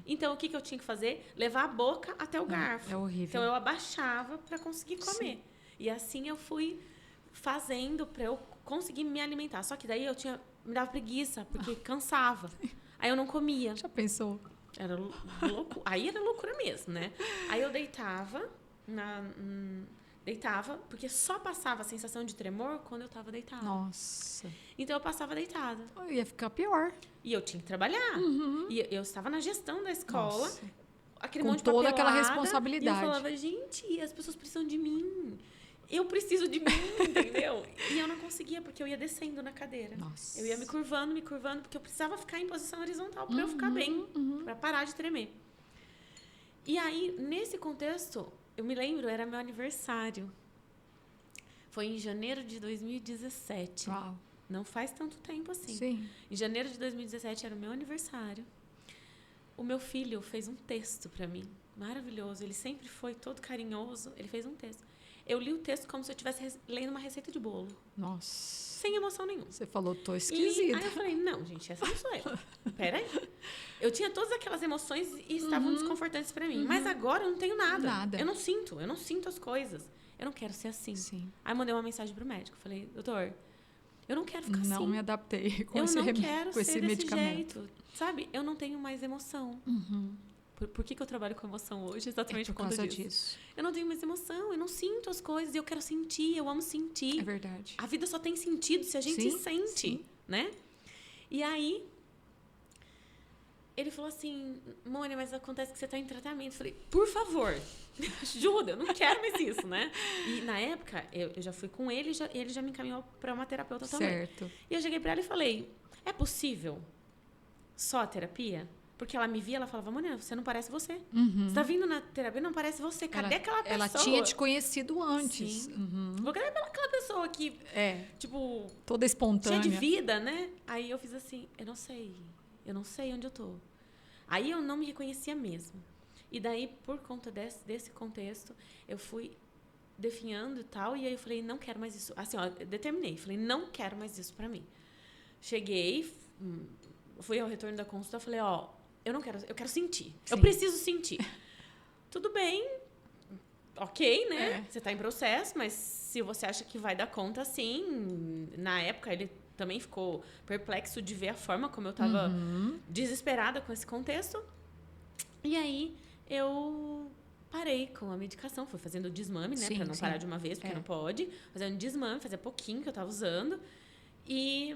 Então, o que eu tinha que fazer? Levar a boca até o garfo. É horrível. Então, eu abaixava para conseguir comer. Sim. E assim eu fui fazendo para eu conseguir me alimentar. Só que daí me dava preguiça, porque cansava. Aí eu não comia. Já pensou? Era loucura. Aí era loucura mesmo, né? Aí eu deitava, porque só passava a sensação de tremor quando eu estava deitada. Nossa. Então, eu passava deitada. Ia ficar pior. E eu tinha que trabalhar. E eu estava na gestão da escola. Nossa. Aquele Com monte de toda papelada, aquela responsabilidade. E eu falava, gente, as pessoas precisam de mim. Eu preciso de mim, entendeu? E eu não conseguia. conseguia, porque eu ia descendo na cadeira. Nossa. Eu ia me curvando, porque eu precisava ficar em posição horizontal para eu ficar bem, para parar de tremer. E aí, nesse contexto, eu me lembro, era meu aniversário. Foi em janeiro de 2017. Uau. Não faz tanto tempo assim. Sim. Em janeiro de 2017 era o meu aniversário. O meu filho fez um texto para mim, maravilhoso. Ele sempre foi todo carinhoso. Ele fez um texto. Eu li o texto como se eu estivesse lendo uma receita de bolo. Nossa. Sem emoção nenhuma. Você falou, tô esquisita. Aí eu falei, não, gente, essa não sou eu. Peraí. Eu tinha todas aquelas emoções e estavam desconfortantes para mim. Mas agora eu não tenho nada. Eu não sinto as coisas. Eu não quero ser assim. Sim. Aí eu mandei uma mensagem pro médico. Falei, doutor, eu não quero ficar assim. Não me adaptei com eu esse não quero com esse ser desse medicamento. jeito. Sabe? Eu não tenho mais emoção. Por que eu trabalho com emoção hoje? Exatamente por causa disso. Eu não tenho mais emoção, eu não sinto as coisas, eu quero sentir, eu amo sentir. É verdade. A vida só tem sentido se a gente sente, né? E aí, ele falou assim, Mônica, mas acontece que você está em tratamento. Eu falei, por favor, me ajuda, eu não quero mais isso, né? E na época, eu já fui com ele e ele já me encaminhou para uma terapeuta também. Certo. E eu cheguei para ela e falei, é possível só a terapia? Porque ela me via, ela falava, Mônica, você não parece você. Você tá vindo na terapia, não parece você. Cadê aquela pessoa? Ela tinha te conhecido antes. Sim. Cadê aquela pessoa que, tipo... toda espontânea. Cheia de vida, né? Aí eu fiz assim, eu não sei onde eu tô. Aí eu não me reconhecia mesmo. E daí, por conta desse contexto, eu fui definhando e tal, e aí eu falei, não quero mais isso. Assim, ó, eu determinei, falei, não quero mais isso pra mim. Cheguei, fui ao retorno da consulta, falei, ó, eu quero sentir. Sim. Eu preciso sentir. Tudo bem, ok, né? Você tá em processo, mas se você acha que vai dar conta, sim. Na época, ele também ficou perplexo de ver a forma como eu tava desesperada com esse contexto. E aí, eu parei com a medicação. Fui fazendo desmame, né? Pra não parar de uma vez, porque não pode. Fazendo desmame, fazia pouquinho que eu tava usando. E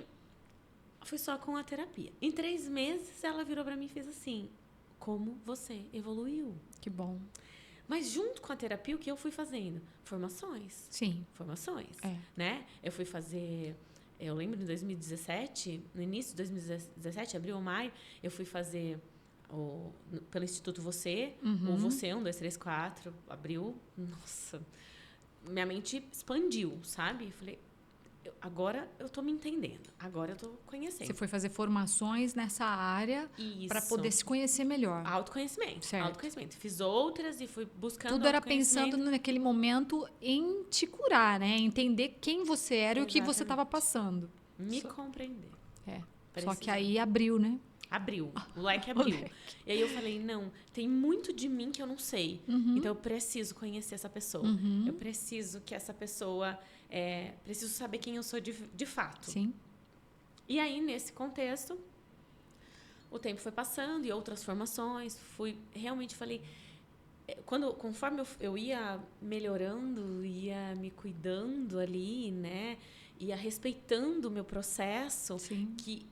fui só com a terapia. Em 3 meses, ela virou pra mim e fez assim, como você evoluiu. Que bom. Mas junto com a terapia, o que eu fui fazendo? Formações. Sim. Formações. Né? Eu fui fazer... Eu lembro em 2017, no início de 2017, abril ou maio, eu fui fazer pelo Instituto Você, o Você 1, 2, 3, 4, abril. Nossa, minha mente expandiu, sabe? Eu falei, agora eu tô me entendendo, agora eu tô conhecendo. Você foi fazer formações nessa área para poder se conhecer melhor. Autoconhecimento. Certo. Autoconhecimento. Fiz outras e fui buscando. Tudo era pensando naquele momento em te curar, né? Entender quem você era e o que você estava passando. Me compreender. Só que aí abriu, né? Abriu. O leque abriu. E aí eu falei, não, tem muito de mim que eu não sei. Então eu preciso conhecer essa pessoa. Eu preciso que essa pessoa... preciso saber quem eu sou de fato. Sim. E aí, nesse contexto, o tempo foi passando e outras formações. Realmente falei... Conforme eu ia melhorando, ia me cuidando ali, né? Ia respeitando o meu processo, que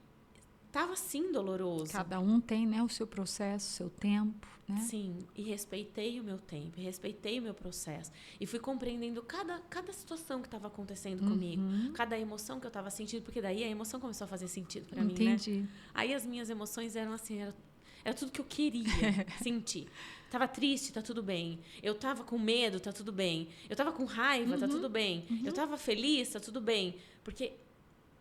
estava, sim, doloroso. Cada um tem, né, o seu processo, o seu tempo, né? Sim, e respeitei o meu tempo, respeitei o meu processo. E fui compreendendo cada situação que estava acontecendo comigo, cada emoção que eu estava sentindo, porque daí a emoção começou a fazer sentido para mim, né? Entendi. Aí as minhas emoções eram assim, era tudo que eu queria sentir. Tava triste, tá tudo bem. Eu tava com medo, tá tudo bem. Eu tava com raiva, tá tudo bem. Eu tava feliz, tá tudo bem. Porque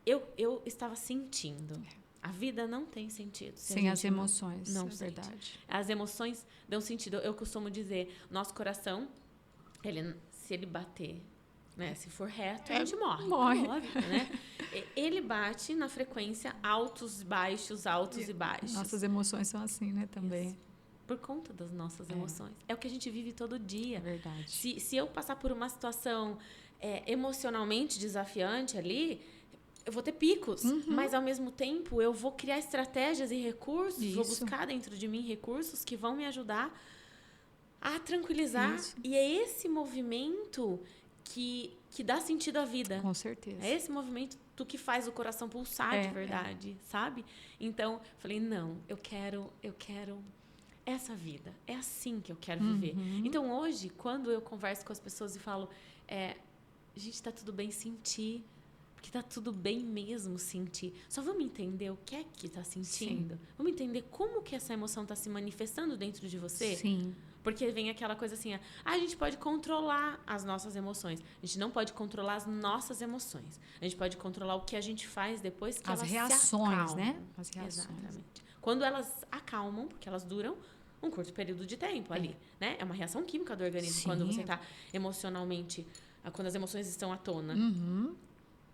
eu estava sentindo. A vida não tem sentido sem as emoções. Não é sente. verdade. As emoções dão sentido. Eu costumo dizer, nosso coração, se ele bater, né, se for reto, a gente morre. Né? Ele bate na frequência altos, baixos, altos e baixos. Nossas emoções são assim, né, também. Isso. Por conta das nossas emoções. É o que a gente vive todo dia. É verdade. Se eu passar por uma situação emocionalmente desafiante ali, eu vou ter picos, mas ao mesmo tempo eu vou criar estratégias e recursos, vou buscar dentro de mim recursos que vão me ajudar a tranquilizar. E é esse movimento que dá sentido à vida. Com certeza. É esse movimento que faz o coração pulsar de verdade, sabe? Então, falei, não, eu quero essa vida. É assim que eu quero viver. Então, hoje, quando eu converso com as pessoas e falo, gente, tá tudo bem sentir. que tá tudo bem mesmo sentir. Só vamos entender o que é que tá sentindo. Sim. Vamos entender como que essa emoção tá se manifestando dentro de você. Sim. Porque vem aquela coisa assim, a gente pode controlar as nossas emoções. A gente não pode controlar as nossas emoções. A gente pode controlar o que a gente faz depois que elas se acalmam. As reações, né? As reações. Exatamente. Quando elas acalmam, porque elas duram um curto período de tempo ali, né? É uma reação química do organismo. Sim. Quando você está emocionalmente, quando as emoções estão à tona. Uhum.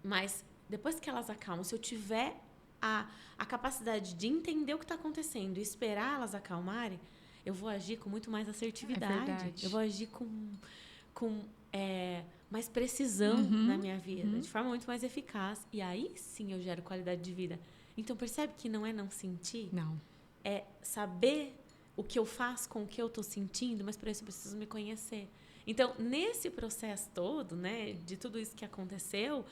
Mas depois que elas acalmam, se eu tiver a capacidade de entender o que está acontecendo e esperar elas acalmarem, eu vou agir com muito mais assertividade. Eu vou agir com mais precisão na minha vida, de forma muito mais eficaz. E aí sim eu gero qualidade de vida. Então percebe que não é não sentir? Não. É saber o que eu faço com o que eu estou sentindo, mas para isso eu preciso me conhecer. Então, nesse processo todo, né, de tudo isso que aconteceu,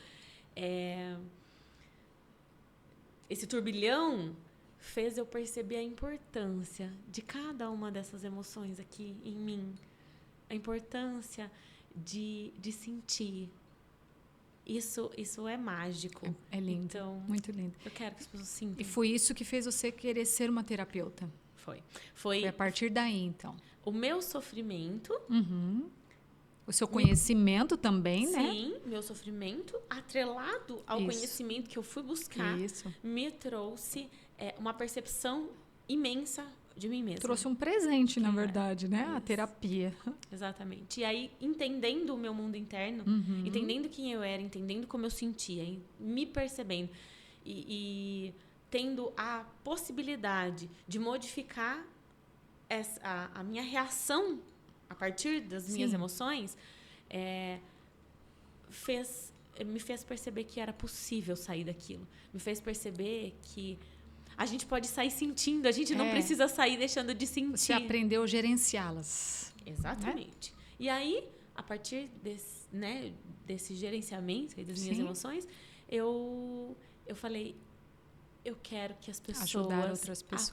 esse turbilhão fez eu perceber a importância de cada uma dessas emoções aqui em mim. A importância de sentir. Isso é mágico. É lindo, então, muito lindo. Eu quero que as pessoas sintam. E foi isso que fez você querer ser uma terapeuta? Foi a partir daí, então. O meu sofrimento... O seu conhecimento também, sim, né? Sim, meu sofrimento, atrelado ao conhecimento que eu fui buscar, me trouxe uma percepção imensa de mim mesma. Trouxe um presente, na verdade, né? A terapia. Exatamente. E aí, entendendo o meu mundo interno, entendendo quem eu era, entendendo como eu sentia, me percebendo e tendo a possibilidade de modificar a minha reação a partir das minhas emoções, me fez perceber que era possível sair daquilo. Me fez perceber que a gente pode sair sentindo, a gente não precisa sair deixando de sentir. Você aprendeu a gerenciá-las. Exatamente. Né? E aí, a partir desse gerenciamento das minhas emoções, eu falei, eu quero que as pessoas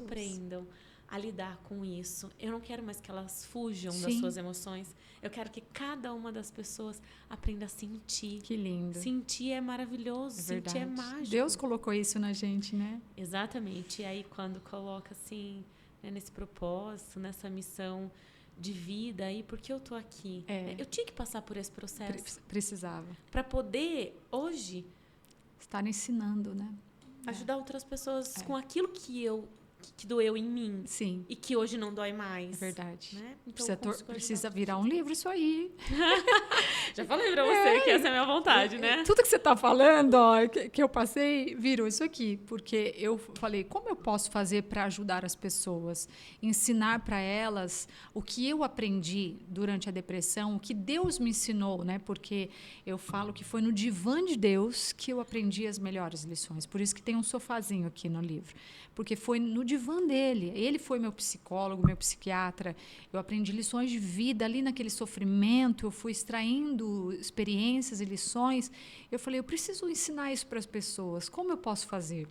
aprendam a lidar com isso. Eu não quero mais que elas fujam das suas emoções. Eu quero que cada uma das pessoas aprenda a sentir. Que lindo. Sentir é maravilhoso, sentir é mágico. Deus colocou isso na gente, né? Exatamente. E aí, quando coloca assim, nesse propósito, nessa missão de vida, aí, por que eu tô aqui? Eu tinha que passar por esse processo. Precisava. Para poder, hoje... estar ensinando, né? Ajudar outras pessoas com aquilo que doeu em mim. Sim. E que hoje não dói mais. É verdade. Né? Então, precisa virar um livro isso aí. Já falei pra você que essa é a minha vontade, né? Tudo que você tá falando, que eu passei, virou isso aqui. Porque eu falei, como eu posso fazer para ajudar as pessoas? Ensinar para elas o que eu aprendi durante a depressão, o que Deus me ensinou, né? Porque eu falo que foi no divã de Deus que eu aprendi as melhores lições. Por isso que tem um sofazinho aqui no livro. Porque foi no divã dele. Ele foi meu psicólogo, meu psiquiatra. Eu aprendi lições de vida ali naquele sofrimento. Eu fui extraindo experiências e lições. Eu falei, eu preciso ensinar isso para as pessoas. Como eu posso fazer?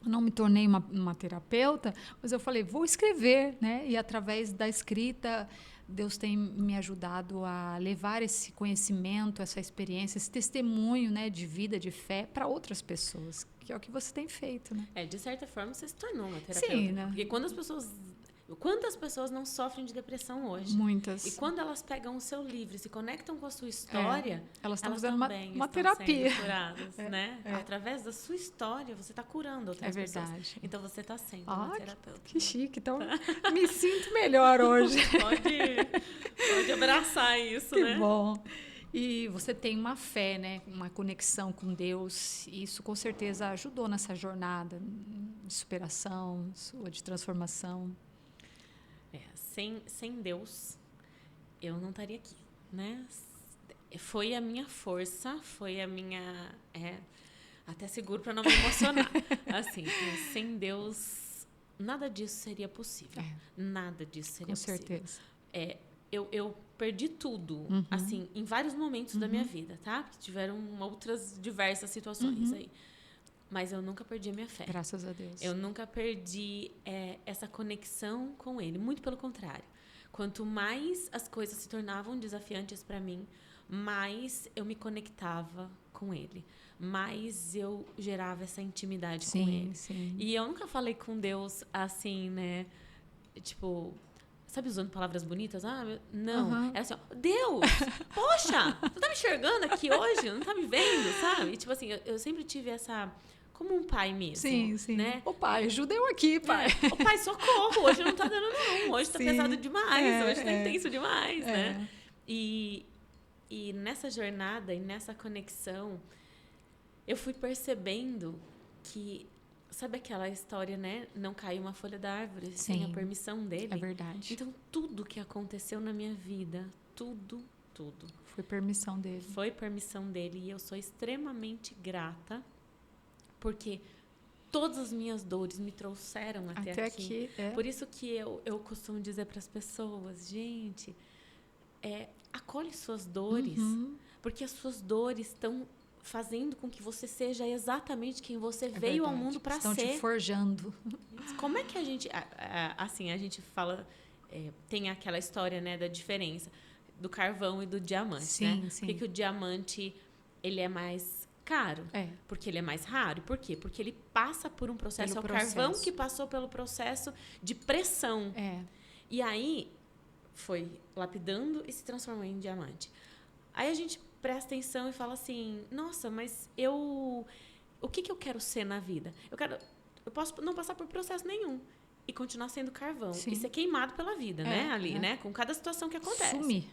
Eu não me tornei uma terapeuta, mas eu falei, vou escrever, né? E através da escrita, Deus tem me ajudado a levar esse conhecimento, essa experiência, esse testemunho, né, de vida, de fé para outras pessoas, que é o que você tem feito, né? De certa forma, você se tornou uma terapeuta. Sim, né? Porque quantas pessoas não sofrem de depressão hoje? Muitas. E quando elas pegam o seu livro e se conectam com a sua história, elas estão fazendo uma terapia. Sendo curadas, né? Através da sua história, você está curando outras pessoas. É verdade. Então, você está sendo uma terapeuta. Que chique. Então, me sinto melhor hoje. Pode abraçar isso, que né? Que bom. E você tem uma fé, né? Uma conexão com Deus. E isso, com certeza, ajudou nessa jornada de superação, sua de transformação. Sem Deus, eu não estaria aqui, né? Foi a minha força, foi a minha... até seguro para não me emocionar. Assim, sem Deus, nada disso seria possível. Nada disso seria possível. Com certeza. Eu perdi tudo, assim, em vários momentos da minha vida, tá? Tiveram outras diversas situações aí. Mas eu nunca perdi a minha fé. Graças a Deus. Eu nunca perdi essa conexão com Ele. Muito pelo contrário. Quanto mais as coisas se tornavam desafiantes para mim, mais eu me conectava com ele, mais eu gerava essa intimidade com ele. Sim. E eu nunca falei com Deus assim, né? Tipo, sabe, usando palavras bonitas? Não. Era assim, ó, Deus, poxa, tu tá me enxergando aqui hoje? Não tá me vendo, sabe? E, tipo assim, eu sempre tive essa... Como um pai mesmo. Sim. Né? Ô pai, ajuda eu aqui, pai. Ô pai, socorro, hoje não tá dando não. Hoje tá pesado demais, hoje tá intenso demais, né? E nessa jornada e nessa conexão, eu fui percebendo que... Sabe aquela história, né? Não caiu uma folha da árvore sem a permissão dele. É verdade. Então, tudo que aconteceu na minha vida, tudo. Foi permissão dele. Foi permissão dele. E eu sou extremamente grata, porque todas as minhas dores me trouxeram até aqui. Por isso que eu costumo dizer para as pessoas, gente, acolhe suas dores, porque as suas dores estão fazendo com que você seja exatamente quem você veio ao mundo para ser. Estão te forjando. Como é que a gente... Assim, a gente fala... tem aquela história, né, da diferença do carvão e do diamante, né? Sim. Por que o diamante, ele é mais caro? Porque ele é mais raro. Por quê? Porque ele passa por um processo. É o carvão que passou pelo processo de pressão. E aí, foi lapidando e se transformou em diamante. Aí a gente presta atenção e fala assim, nossa, mas o que eu quero ser na vida? Eu posso não passar por processo nenhum e continuar sendo carvão. E ser queimado pela vida, né? Ali, né? Com cada situação que acontece. Sumir.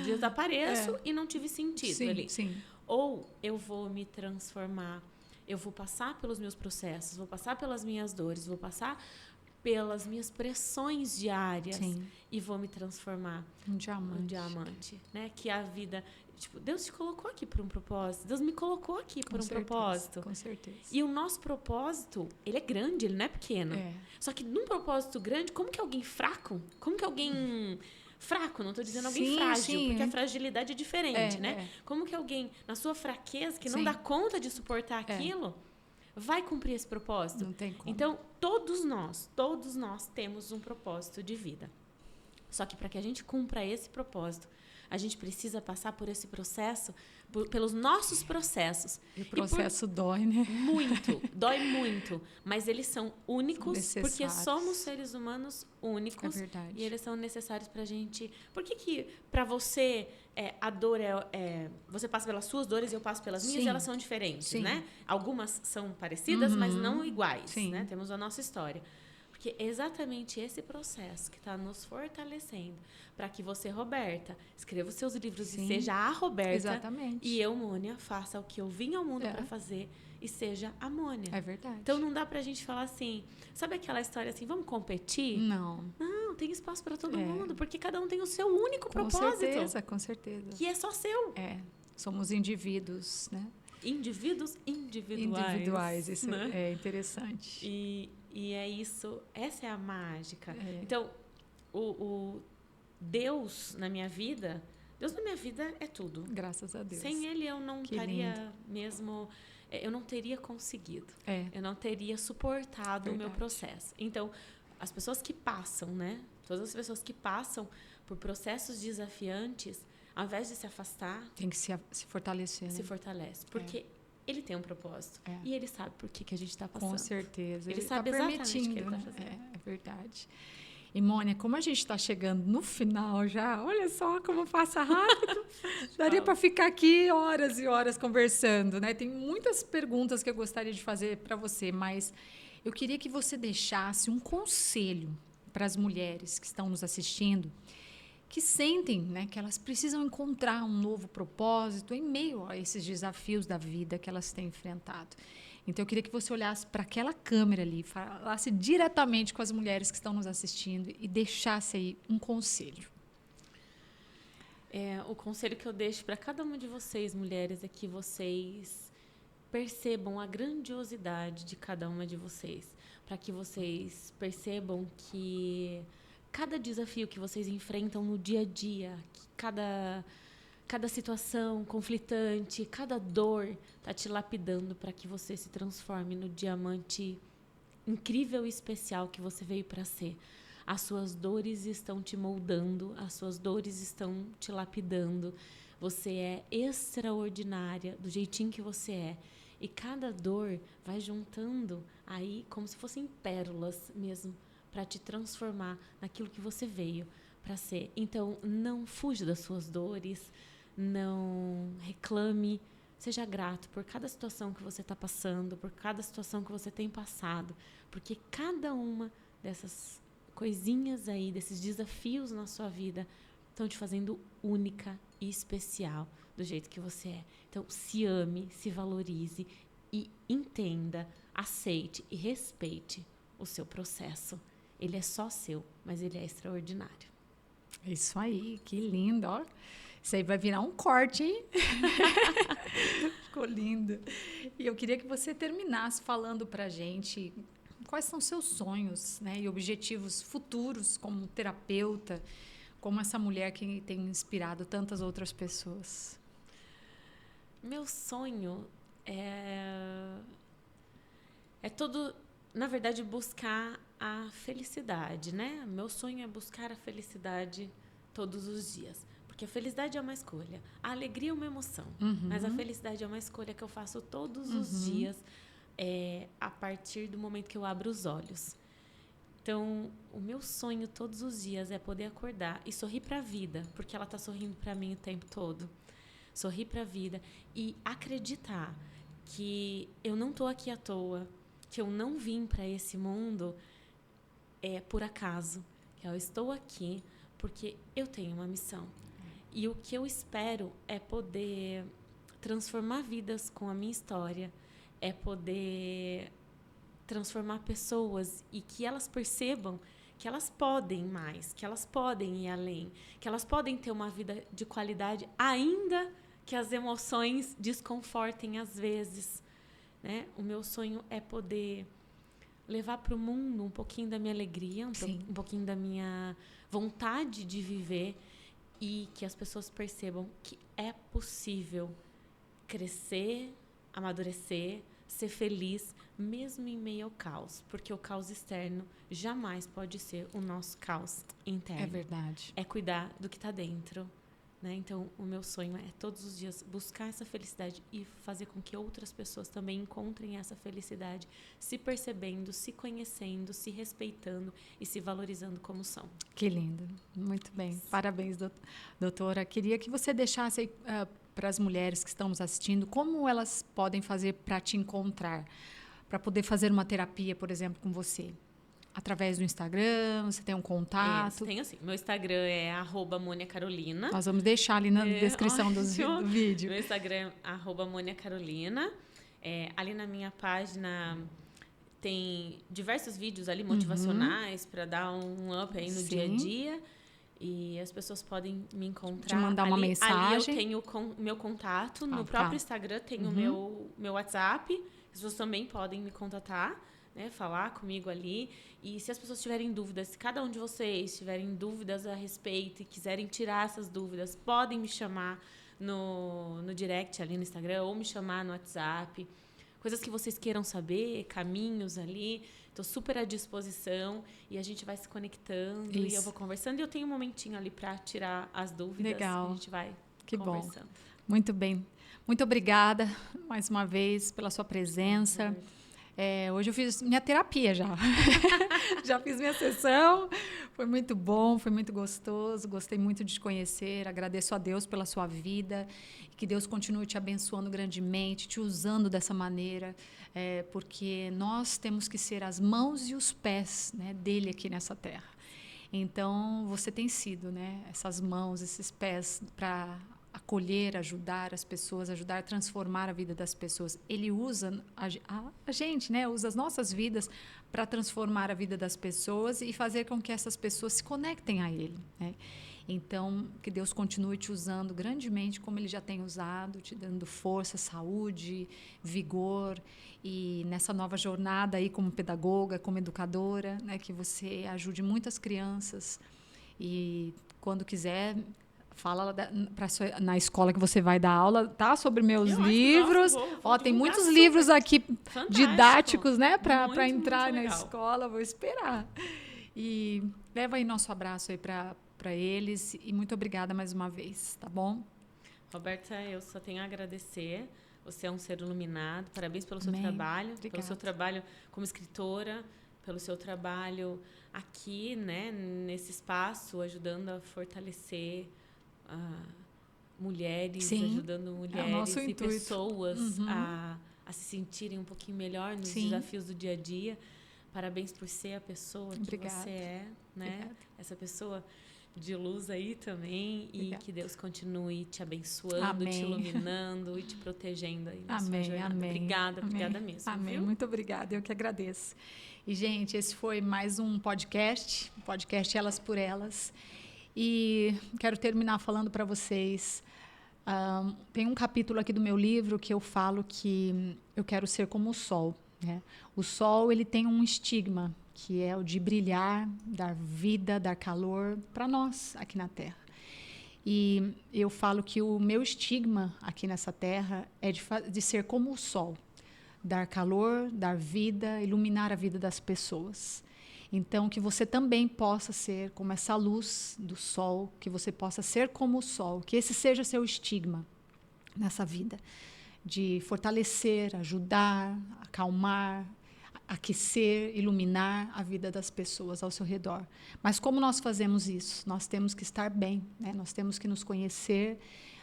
Desapareço e não tive sentido ali. Sim. Ou eu vou me transformar, eu vou passar pelos meus processos, vou passar pelas minhas dores, vou passar pelas minhas pressões diárias e vou me transformar um diamante, né? Que a vida... Tipo, Deus te colocou aqui por um propósito. Deus me colocou aqui por um propósito. Com certeza. E o nosso propósito, ele é grande, ele não é pequeno. Só que num propósito grande, como que alguém fraco? Como que alguém... Fraco, não estou dizendo alguém frágil, porque a fragilidade é diferente, né? Como que alguém, na sua fraqueza, que não dá conta de suportar aquilo, vai cumprir esse propósito? Não tem como. Então, todos nós temos um propósito de vida. Só que para que a gente cumpra esse propósito, a gente precisa passar por esse processo, pelos nossos processos. E o processo dói, né? Muito, dói muito. Mas eles são únicos, porque somos seres humanos únicos. É verdade. E eles são necessários para a gente... Por que para você, a dor você passa pelas suas dores e eu passo pelas minhas, e elas são diferentes, né? Algumas são parecidas, mas não iguais, né? Temos a nossa história. Porque é exatamente esse processo que está nos fortalecendo para que você, Roberta, escreva os seus livros e seja a Roberta. Exatamente. E eu, Mônia, faça o que eu vim ao mundo para fazer e seja a Mônia. É verdade. Então, não dá para a gente falar assim... Sabe aquela história assim, vamos competir? Não. Não, tem espaço para todo mundo, porque cada um tem o seu único propósito. Com certeza. Que é só seu. Somos indivíduos, né? Indivíduos individuais. Isso, né? É interessante. E é isso, essa é a mágica. Então, o Deus na minha vida é tudo. Graças a Deus. Sem Ele eu não estaria mesmo, eu não teria conseguido. Eu não teria suportado o meu processo. Então, as pessoas que passam, né? Todas as pessoas que passam por processos desafiantes, ao invés de se afastar... Tem que se fortalecer, né? Se fortalece. Porque... Ele tem um propósito. E ele sabe por que a gente está passando. Com certeza. Ele sabe exatamente o que ele está né? fazendo. É verdade. E, Mônia, como a gente está chegando no final já, olha só como passa rápido. Daria para ficar aqui horas e horas conversando, né? Tem muitas perguntas que eu gostaria de fazer para você, mas eu queria que você deixasse um conselho para as mulheres que estão nos assistindo, que sentem, né, que elas precisam encontrar um novo propósito em meio a esses desafios da vida que elas têm enfrentado. Então, eu queria que você olhasse para aquela câmera ali, falasse diretamente com as mulheres que estão nos assistindo e deixasse aí um conselho. O conselho que eu deixo para cada uma de vocês, mulheres, é que vocês percebam a grandiosidade de cada uma de vocês, para que vocês percebam que cada desafio que vocês enfrentam no dia a dia, que cada situação conflitante, cada dor está te lapidando para que você se transforme no diamante incrível e especial que você veio para ser. As suas dores estão te moldando, as suas dores estão te lapidando. Você é extraordinária do jeitinho que você é. E cada dor vai juntando aí como se fossem pérolas mesmo para te transformar naquilo que você veio para ser. Então, não fuja das suas dores, não reclame, seja grato por cada situação que você está passando, por cada situação que você tem passado, porque cada uma dessas coisinhas aí, desses desafios na sua vida, estão te fazendo única e especial do jeito que você é. Então, se ame, se valorize e entenda, aceite e respeite o seu processo. Ele é só seu, mas ele é extraordinário. Isso aí, que lindo, ó. Isso aí vai virar um corte, hein? Ficou lindo. E eu queria que você terminasse falando pra gente quais são seus sonhos, né, e objetivos futuros como terapeuta, como essa mulher que tem inspirado tantas outras pessoas. Meu sonho é todo, na verdade, buscar a felicidade, né? Meu sonho é buscar a felicidade todos os dias. Porque a felicidade é uma escolha. A alegria é uma emoção. Mas a felicidade é uma escolha que eu faço todos os dias, a partir do momento que eu abro os olhos. Então, o meu sonho todos os dias é poder acordar e sorrir para a vida, porque ela está sorrindo para mim o tempo todo. Sorrir para a vida e acreditar que eu não estou aqui à toa, que eu não vim para esse mundo por acaso, que eu estou aqui porque eu tenho uma missão. E o que eu espero é poder transformar vidas com a minha história, é poder transformar pessoas e que elas percebam que elas podem mais, que elas podem ir além, que elas podem ter uma vida de qualidade, ainda que as emoções desconfortem às vezes, né? O meu sonho é poder levar para o mundo um pouquinho da minha alegria, um pouquinho da minha vontade de viver e que as pessoas percebam que é possível crescer, amadurecer, ser feliz, mesmo em meio ao caos, porque o caos externo jamais pode ser o nosso caos interno. É verdade. É cuidar do que está dentro, né? Então, o meu sonho é todos os dias buscar essa felicidade e fazer com que outras pessoas também encontrem essa felicidade, se percebendo, se conhecendo, se respeitando e se valorizando como são. Que lindo. Muito bem. Parabéns, doutora. Queria que você deixasse aí para as mulheres que estão nos assistindo, como elas podem fazer para te encontrar, para poder fazer uma terapia, por exemplo, com você? Através do Instagram, você tem um contato? Tenho sim. Meu Instagram é @moniacarolina. Nós vamos deixar ali na descrição do vídeo. Meu Instagram é @moniacarolina. Ali na minha página tem diversos vídeos ali motivacionais para dar um up aí no dia a dia. E as pessoas podem me encontrar. Te mandar uma mensagem. Ali eu tenho meu contato. No próprio Instagram tem o meu WhatsApp. As pessoas também podem me contatar, né, falar comigo ali. E se as pessoas tiverem dúvidas, se cada um de vocês tiverem dúvidas a respeito e quiserem tirar essas dúvidas, podem me chamar no direct ali no Instagram ou me chamar no WhatsApp. Coisas que vocês queiram saber, caminhos ali. Estou super à disposição e a gente vai se conectando. Isso. E eu vou conversando. E eu tenho um momentinho ali para tirar as dúvidas. Legal. E a gente vai conversando. Bom. Muito bem. Muito obrigada mais uma vez pela sua presença. Hoje eu fiz minha terapia já. Já fiz minha sessão. Foi muito bom, foi muito gostoso. Gostei muito de te conhecer. Agradeço a Deus pela sua vida. Que Deus continue te abençoando grandemente, te usando dessa maneira. Porque nós temos que ser as mãos e os pés, né, dele aqui nessa terra. Então, você tem sido, né, essas mãos, esses pés para acolher, ajudar as pessoas, ajudar a transformar a vida das pessoas. Ele usa a gente, né? Usa as nossas vidas para transformar a vida das pessoas e fazer com que essas pessoas se conectem a Ele, né? Então, que Deus continue te usando grandemente como Ele já tem usado, te dando força, saúde, vigor e nessa nova jornada aí como pedagoga, como educadora, né? Que você ajude muitas crianças e quando quiser fala na escola que você vai dar aula, tá? Sobre meus livros. Vou tem muitos livros aqui didáticos, né? Para entrar na escola. Vou esperar. E leva aí nosso abraço aí para eles. E muito obrigada mais uma vez, tá bom? Roberta, eu só tenho a agradecer. Você é um ser iluminado. Parabéns pelo seu Amém. trabalho, Obrigada. pelo seu trabalho como escritora, pelo seu trabalho aqui, né, nesse espaço, ajudando a fortalecer mulheres, Sim, ajudando mulheres nosso e intuito. pessoas a se sentirem um pouquinho melhor nos Sim. desafios do dia a dia. Parabéns por ser a pessoa que Obrigada. você é, né? Obrigada. Essa pessoa de luz aí também. Obrigada. E que Deus continue te abençoando, Amém. te iluminando e te protegendo aí na sua Amém, jornada. amém. Obrigada, Amém. obrigada mesmo. Amém. Viu? Muito obrigada, eu que agradeço. E, gente, esse foi mais um podcast Elas por Elas. E quero terminar falando para vocês. Tem um capítulo aqui do meu livro que eu falo que eu quero ser como o sol, né? O sol, ele tem um estigma, que é o de brilhar, dar vida, dar calor para nós aqui na Terra. E eu falo que o meu estigma aqui nessa Terra é de ser como o sol, dar calor, dar vida, iluminar a vida das pessoas. Então, que você também possa ser como essa luz do sol, que você possa ser como o sol, que esse seja seu estigma nessa vida, de fortalecer, ajudar, acalmar, aquecer, iluminar a vida das pessoas ao seu redor. Mas como nós fazemos isso? Nós temos que estar bem, né? Nós temos que nos conhecer,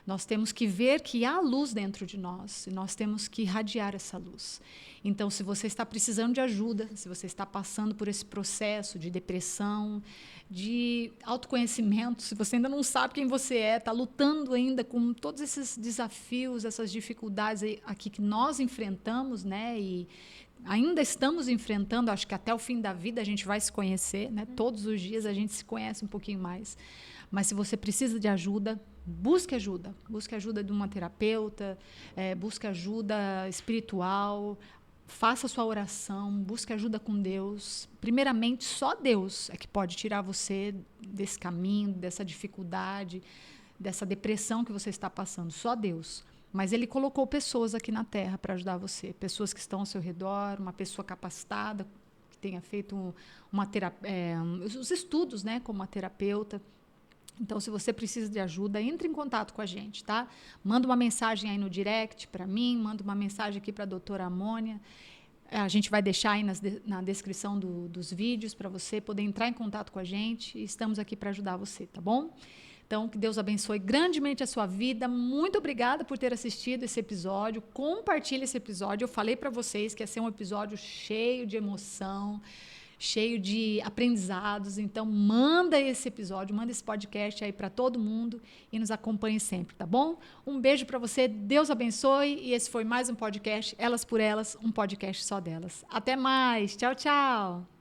nós temos que ver que há luz dentro de nós e nós temos que irradiar essa luz. Então, se você está precisando de ajuda, se você está passando por esse processo de depressão, de autoconhecimento, se você ainda não sabe quem você é, está lutando ainda com todos esses desafios, essas dificuldades aqui que nós enfrentamos, né? E ainda estamos enfrentando, acho que até o fim da vida a gente vai se conhecer, né? Todos os dias a gente se conhece um pouquinho mais. Mas se você precisa de ajuda, busque ajuda. Busque ajuda de uma terapeuta, busque ajuda espiritual, faça sua oração, busque ajuda com Deus. Primeiramente, só Deus é que pode tirar você desse caminho, dessa dificuldade, dessa depressão que você está passando. Só Deus. Mas Ele colocou pessoas aqui na Terra para ajudar você. Pessoas que estão ao seu redor, uma pessoa capacitada, que tenha feito os estudos, né, como uma terapeuta. Então, se você precisa de ajuda, entre em contato com a gente, tá? Manda uma mensagem aí no direct para mim, manda uma mensagem aqui para a doutora Amônia. A gente vai deixar aí na descrição dos vídeos para você poder entrar em contato com a gente. E estamos aqui para ajudar você, tá bom? Então, que Deus abençoe grandemente a sua vida. Muito obrigada por ter assistido esse episódio. Compartilhe esse episódio. Eu falei para vocês que ia ser um episódio cheio de emoção, cheio de aprendizados. Então, manda esse episódio, manda esse podcast aí para todo mundo e nos acompanhe sempre, tá bom? Um beijo para você, Deus abençoe. E esse foi mais um podcast Elas por Elas, um podcast só delas. Até mais. Tchau, tchau.